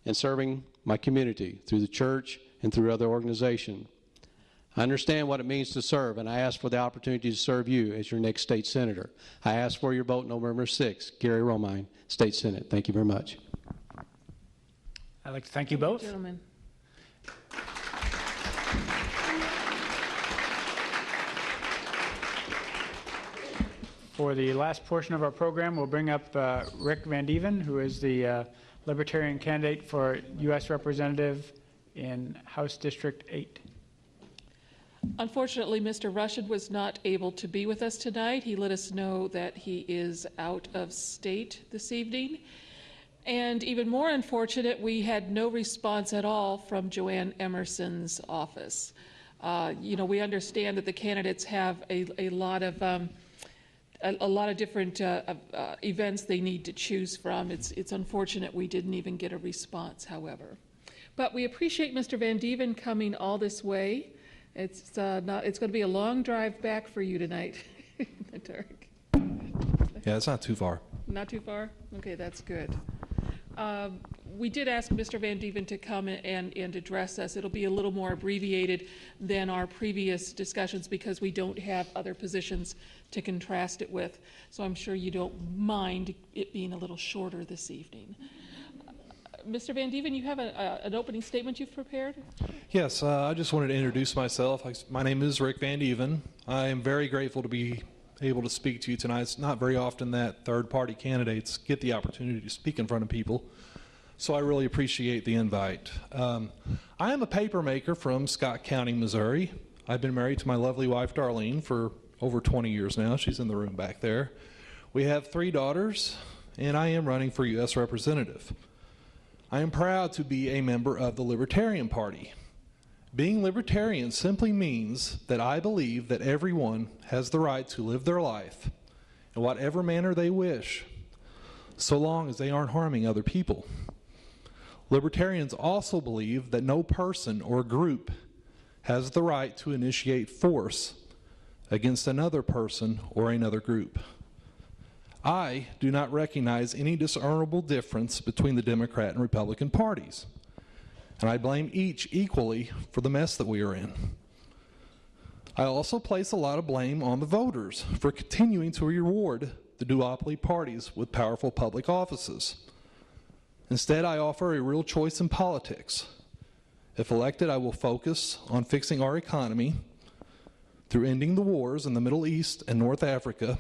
and serving my community through the church and through other organizations. I understand what it means to serve, and I ask for the opportunity to serve you as your next state senator. I ask for your vote November 6th. Gary Romine, State Senate. Thank you very much. I'd like to thank you both. Gentlemen. For the last portion of our program, we'll bring up Rick Van Dieven, who is the Libertarian candidate for U.S. Representative in House District 8. Unfortunately, Mr. Rushid was not able to be with us tonight. He let us know that he is out of state this evening. And even more unfortunate, we had no response at all from Joanne Emerson's office. We understand that the candidates have a lot of different events they need to choose from. It's unfortunate we didn't even get a response, however. But we appreciate Mr. Van Dieven coming all this way. It's going to be a long drive back for you tonight in the dark. Yeah, it's not too far. Not too far? Okay, that's good. We did ask Mr. Van Dieven to come and address us. It'll be a little more abbreviated than our previous discussions because we don't have other positions to contrast it with. So I'm sure you don't mind it being a little shorter this evening. Mr. Van Dieven, you have an opening statement you've prepared? Yes, I just wanted to introduce myself. My name is Rick Van Dieven. I am very grateful to be able to speak to you tonight. It's not very often that third-party candidates get the opportunity to speak in front of people, so I really appreciate the invite. I am a paper maker from Scott County, Missouri. I've been married to my lovely wife, Darlene, for over 20 years now. She's in the room back there. We have 3 daughters, and I am running for U.S. Representative. I am proud to be a member of the Libertarian Party. Being libertarian simply means that I believe that everyone has the right to live their life in whatever manner they wish, so long as they aren't harming other people. Libertarians also believe that no person or group has the right to initiate force against another person or another group. I do not recognize any discernible difference between the Democrat and Republican parties, and I blame each equally for the mess that we are in. I also place a lot of blame on the voters for continuing to reward the duopoly parties with powerful public offices. Instead, I offer a real choice in politics. If elected, I will focus on fixing our economy through ending the wars in the Middle East and North Africa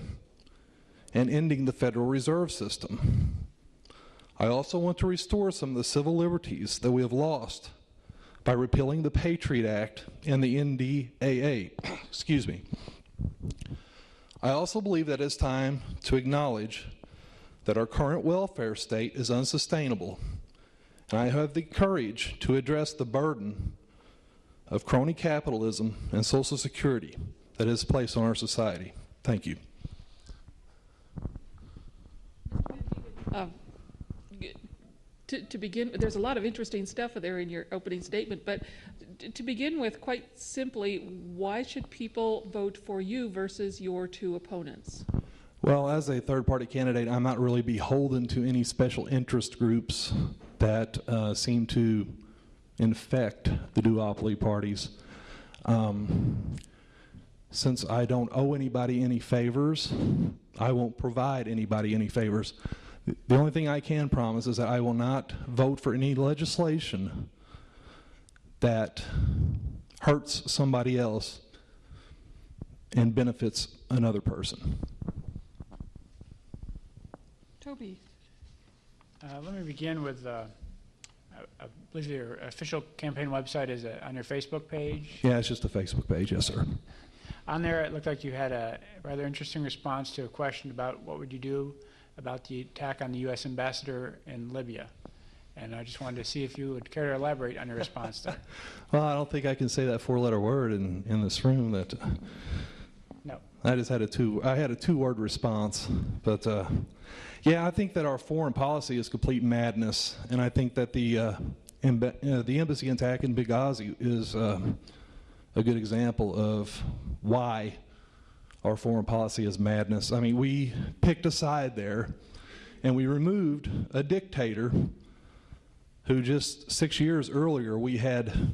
and ending the Federal Reserve System. I also want to restore some of the civil liberties that we have lost by repealing the Patriot Act and the NDAA. Excuse me. I also believe that it's time to acknowledge that our current welfare state is unsustainable, and I have the courage to address the burden of crony capitalism and Social Security that is placed on our society. Thank you. To begin, there's a lot of interesting stuff there in your opening statement, but to begin with, quite simply, why should people vote for you versus your 2 opponents? Well, as a third-party candidate, I'm not really beholden to any special interest groups that seem to infect the duopoly parties. Since I don't owe anybody any favors, I won't provide anybody any favors. The only thing I can promise is that I will not vote for any legislation that hurts somebody else and benefits another person. Toby. Let me begin with I believe your official campaign website is on your Facebook page. Yeah, it's just a Facebook page, yes, sir. On there, it looked like you had a rather interesting response to a question about what would you do about the attack on the U.S. ambassador in Libya. And I just wanted to see if you would care to elaborate on your response there. Well, I don't think I can say that four-letter word in this room. That No. I just had a two-word response. But yeah, I think that our foreign policy is complete madness, and I think that the embassy attack in Benghazi is a good example of why our foreign policy is madness. I mean, we picked a side there, and we removed a dictator who just 6 years earlier we had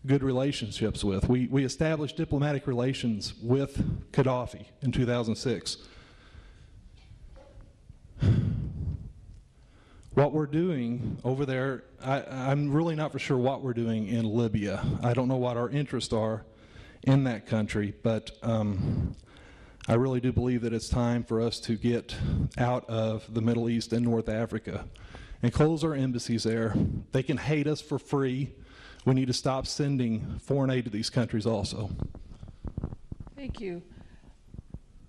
good relationships with. We established diplomatic relations with Gaddafi in 2006. What we're doing over there, I'm really not for sure what we're doing in Libya. I don't know what our interests are in that country, but I really do believe that it's time for us to get out of the Middle East and North Africa and close our embassies there. They can hate us for free. We need to stop sending foreign aid to these countries also. Thank you.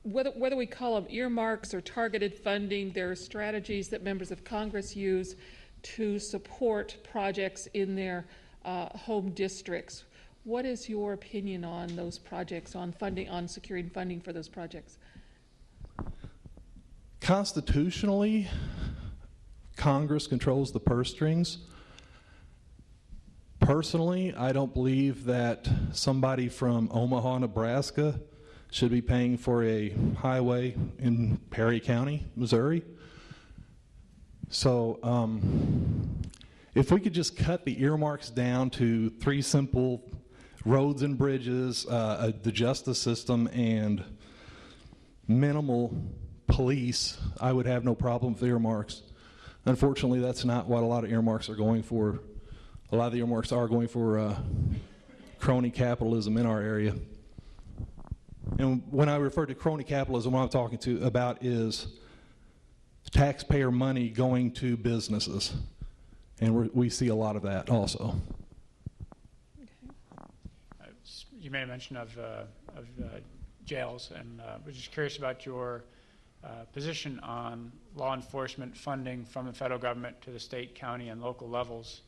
Whether we call them earmarks or targeted funding, there are strategies that members of Congress use to support projects in their home districts. What is your opinion on those projects, on funding, on securing funding for those projects? Constitutionally, Congress controls the purse strings. Personally, I don't believe that somebody from Omaha, Nebraska should be paying for a highway in Perry County, Missouri. So if we could just cut the earmarks down to 3 simple roads and bridges, the justice system, and minimal police, I would have no problem with earmarks. Unfortunately, that's not what a lot of earmarks are going for. A lot of the earmarks are going for crony capitalism in our area. And when I refer to crony capitalism, what I'm talking about is taxpayer money going to businesses. And we see a lot of that also. You made a mention of jails, and was just curious about your position on law enforcement funding from the federal government to the state, county, and local levels.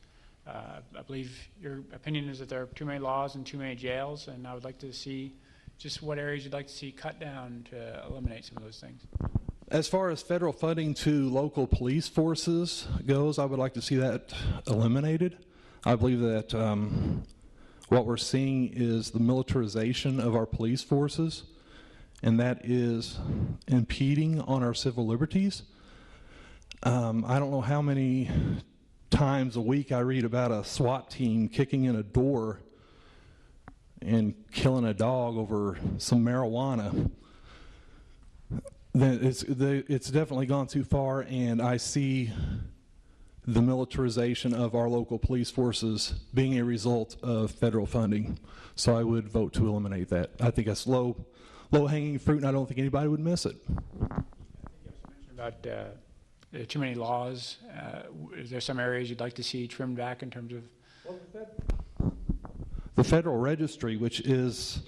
I believe your opinion is that there are too many laws and too many jails, and I would like to see just what areas you'd like to see cut down to eliminate some of those things. As far as federal funding to local police forces goes, I would like to see that eliminated. I believe that what we're seeing is the militarization of our police forces, and that is impeding on our civil liberties. I don't know how many times a week I read about a SWAT team kicking in a door and killing a dog over some marijuana. It's definitely gone too far, and I see the militarization of our local police forces being a result of federal funding. So I would vote to eliminate that. I think that's low-hanging fruit, and I don't think anybody would miss it. I think you also mentioned about there are too many laws. Is there some areas you'd like to see trimmed back in terms of? Well, the Federal Registry, which is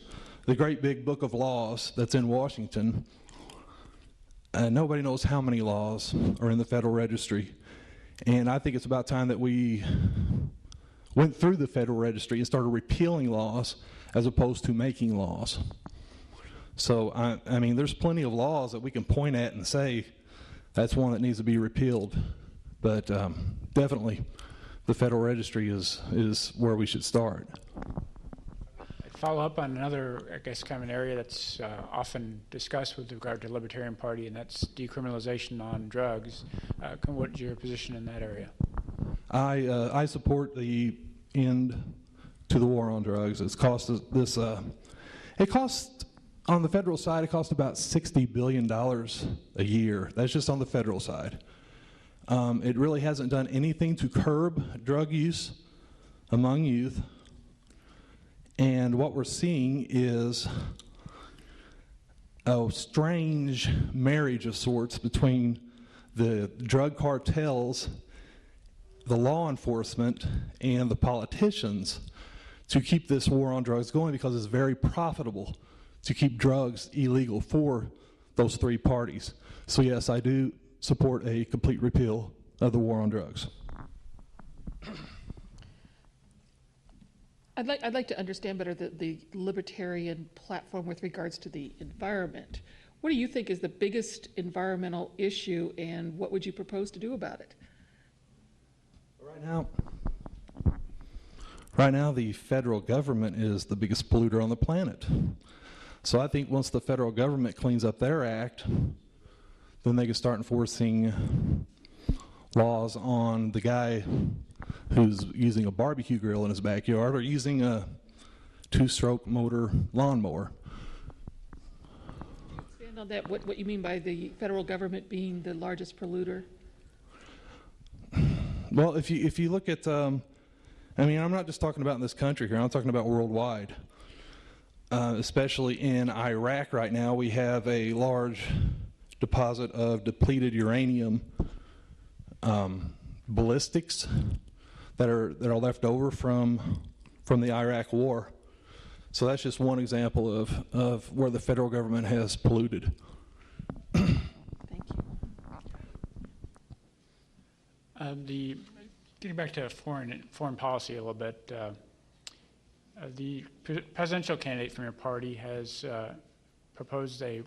the great big book of laws that's in Washington, nobody knows how many laws are in the Federal Registry. And I think it's about time that we went through the Federal Registry and started repealing laws as opposed to making laws. So, I mean, there's plenty of laws that we can point at and say, that's one that needs to be repealed. But definitely, the Federal Registry is where we should start. I'd follow up on another, I guess, kind of an area that's often discussed with regard to the Libertarian Party, and that's decriminalization on drugs. What's your position in that area? I support the end to the war on drugs. It's cost this. It costs on the federal side. It costs about $60 billion a year. That's just on the federal side. It really hasn't done anything to curb drug use among youth. And what we're seeing is a strange marriage of sorts between the drug cartels, the law enforcement and the politicians to keep this war on drugs going, because it's very profitable to keep drugs illegal for those three parties. So yes, I do support a complete repeal of the war on drugs. I'd like to understand better the libertarian platform with regards to the environment. What do you think is the biggest environmental issue, and what would you propose to do about it? Right now, the federal government is the biggest polluter on the planet. So I think once the federal government cleans up their act, then they can start enforcing laws on the guy who's using a barbecue grill in his backyard or using a two-stroke motor lawnmower. Can you expand on that, what you mean by the federal government being the largest polluter? Well, if you look at, I mean, I'm not just talking about in this country here, I'm talking about worldwide. Especially in Iraq right now, we have a large deposit of depleted uranium ballistics that are left over from the Iraq war. So that's just one example of where the federal government has polluted. Thank you. Getting back to foreign policy a little bit, the presidential candidate from your party has proposed a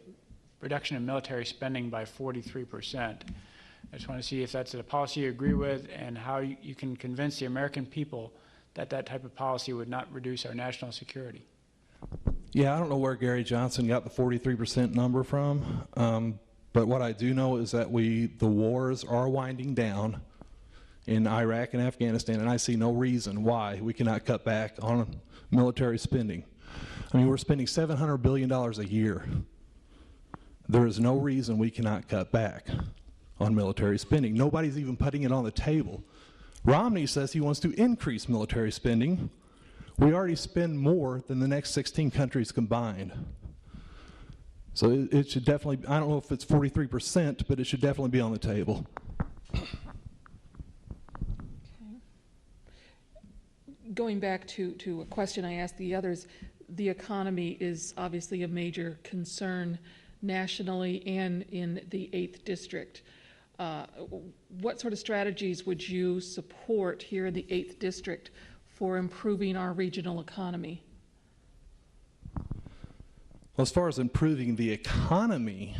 reduction in military spending by 43%. I just want to see if that's a policy you agree with, and how you can convince the American people that that type of policy would not reduce our national security. Yeah, I don't know where Gary Johnson got the 43% number from, but what I do know is that the wars are winding down in Iraq and Afghanistan, and I see no reason why we cannot cut back on military spending. I mean, we're spending $700 billion a year. There is no reason we cannot cut back on military spending. Nobody's even putting it on the table. Romney says he wants to increase military spending. We already spend more than the next 16 countries combined. So it should definitely, I don't know if it's 43%, but it should definitely be on the table. Going back to a question I asked the others, the economy is obviously a major concern nationally and in the 8th District. What sort of strategies would you support here in the 8th District for improving our regional economy? Well, as far as improving the economy,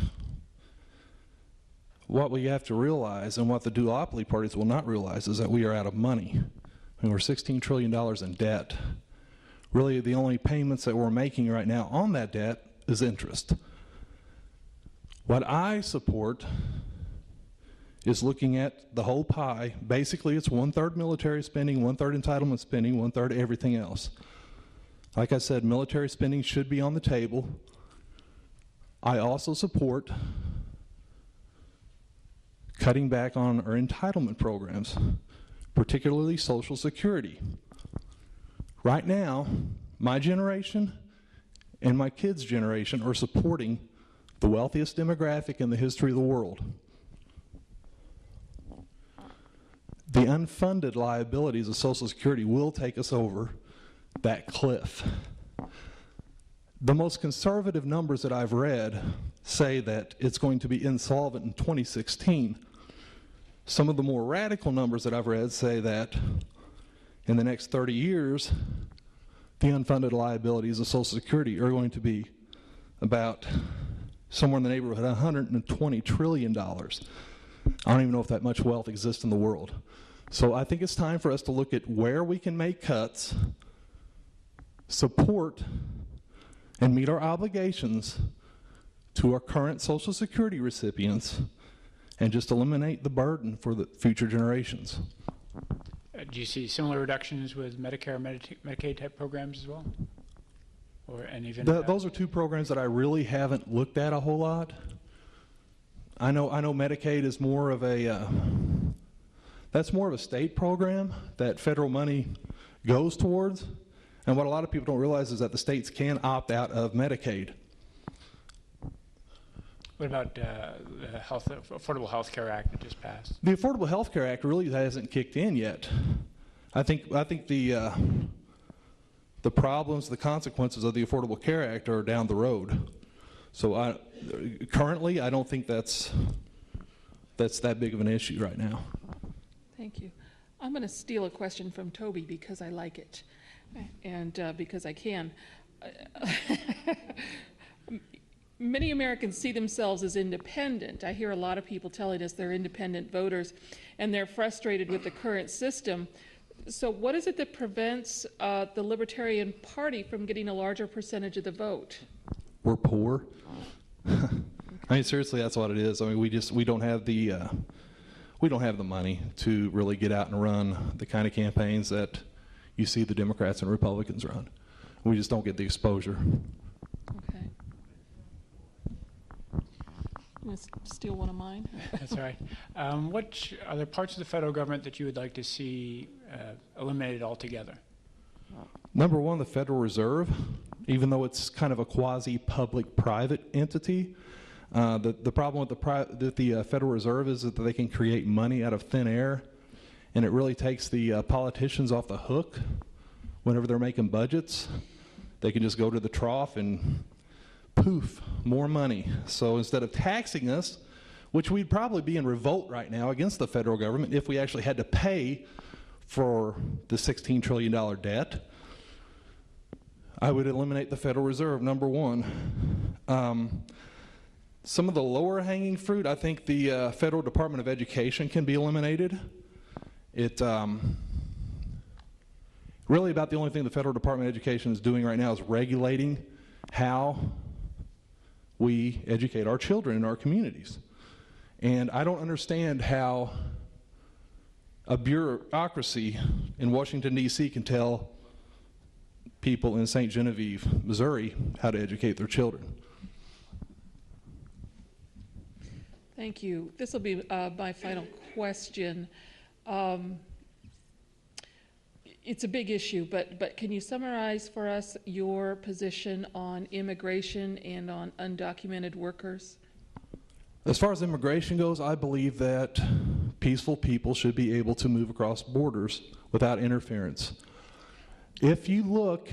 what we have to realize, and what the duopoly parties will not realize, is that we are out of money. I mean, we're $16 trillion in debt. Really, the only payments that we're making right now on that debt is interest. What I support is looking at the whole pie. Basically, it's 1/3 military spending, 1/3 entitlement spending, 1/3 everything else. Like I said, military spending should be on the table. I also support cutting back on our entitlement programs, particularly Social Security. Right now, my generation and my kids' generation are supporting the wealthiest demographic in the history of the world. The unfunded liabilities of Social Security will take us over that cliff. The most conservative numbers that I've read say that it's going to be insolvent in 2016. Some of the more radical numbers that I've read say that in the next 30 years, the unfunded liabilities of Social Security are going to be about somewhere in the neighborhood of $120 trillion. I don't even know if that much wealth exists in the world. So I think it's time for us to look at where we can make cuts, support, and meet our obligations to our current Social Security recipients, and just eliminate the burden for the future generations. Do you see similar reductions with Medicare and Medicaid type programs as well? And even those are two programs that I really haven't looked at a whole lot. I know Medicaid is more of a that's more of a state program that federal money goes towards, and what a lot of people don't realize is that the states can opt out of Medicaid. What about the Affordable Health Care Act that just passed? The Affordable Health Care Act really hasn't kicked in yet. I think the problems, the consequences of the Affordable Care Act are down the road. So currently, I don't think that's that big of an issue right now. Thank you. I'm going to steal a question from Toby because I like it and because I can. Many Americans see themselves as independent. I hear a lot of people telling us they're independent voters and they're frustrated with the current system. So what is it that prevents the Libertarian Party from getting a larger percentage of the vote? We're poor. I mean, seriously, that's what it is. I mean, we don't have the money to really get out and run the kind of campaigns that you see the Democrats and Republicans run. We just don't get the exposure. Okay. I'm going to steal one of mine. That's all right. Are there parts of the federal government that you would like to see eliminated altogether? Number one, the Federal Reserve, even though it's kind of a quasi-public-private entity, the problem with the Federal Reserve is that they can create money out of thin air, and it really takes the politicians off the hook whenever they're making budgets. They can just go to the trough and poof, more money. So instead of taxing us, which we'd probably be in revolt right now against the federal government if we actually had to pay for the $16 trillion debt, I would eliminate the Federal Reserve, number one. Some of the lower hanging fruit, I think the Federal Department of Education can be eliminated. Really about the only thing the Federal Department of Education is doing right now is regulating how we educate our children in our communities. And I don't understand how a bureaucracy in Washington, D.C. can tell people in St. Genevieve, Missouri, how to educate their children. Thank you. This will be my final question. It's a big issue, but can you summarize for us your position on immigration and on undocumented workers? As far as immigration goes, I believe that peaceful people should be able to move across borders without interference. If you look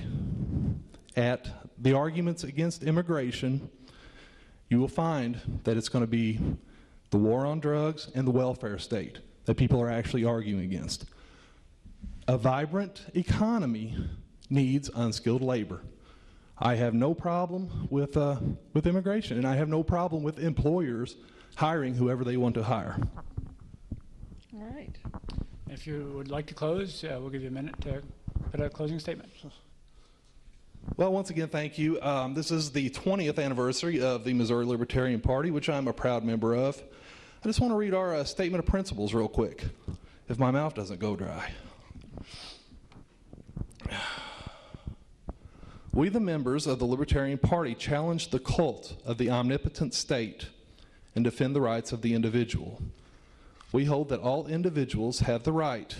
at the arguments against immigration, you will find that it's going to be the war on drugs and the welfare state that people are actually arguing against. A vibrant economy needs unskilled labor. I have no problem with immigration, and I have no problem with employers hiring whoever they want to hire. All right. If you would like to close, we'll give you a minute to put out a closing statement. Well, once again, thank you. This is the 20th anniversary of the Missouri Libertarian Party, which I'm a proud member of. I just want to read our statement of principles real quick, if my mouth doesn't go dry. We, the members of the Libertarian Party, challenge the cult of the omnipotent state and defend the rights of the individual. We hold that all individuals have the right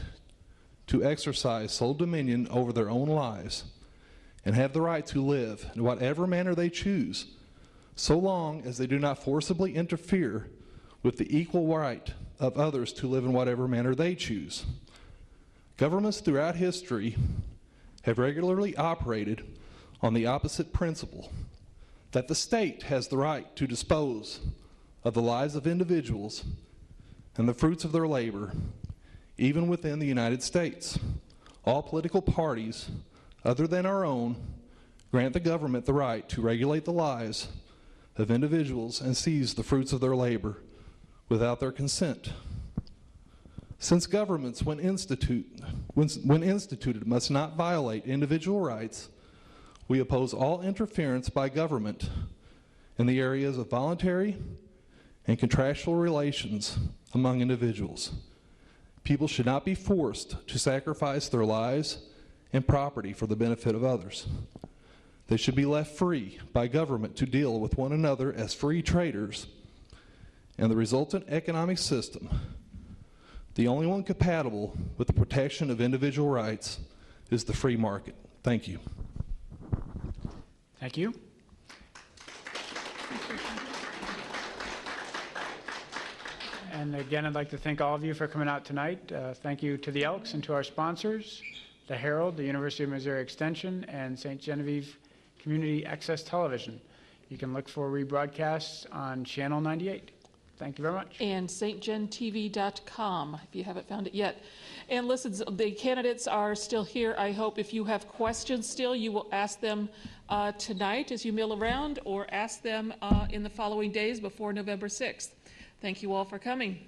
to exercise sole dominion over their own lives and have the right to live in whatever manner they choose, so long as they do not forcibly interfere with the equal right of others to live in whatever manner they choose. Governments throughout history have regularly operated on the opposite principle, that the state has the right to dispose of the lives of individuals and the fruits of their labor, even within the United States. All political parties, other than our own, grant the government the right to regulate the lives of individuals and seize the fruits of their labor without their consent. Since governments, when instituted, must not violate individual rights, we oppose all interference by government in the areas of voluntary and contractual relations among individuals. People should not be forced to sacrifice their lives and property for the benefit of others. They should be left free by government to deal with one another as free traders, and the resultant economic system, the only one compatible with the protection of individual rights, is the free market. Thank you. Thank you. And again, I'd like to thank all of you for coming out tonight. Thank you to the Elks and to our sponsors, the Herald, the University of Missouri Extension, and St. Genevieve Community Access Television. You can look for rebroadcasts on Channel 98. Thank you very much. And stgentv.com, if you haven't found it yet. And listen, the candidates are still here. I hope if you have questions still, you will ask them tonight as you mill around, or ask them in the following days before November 6th. Thank you all for coming.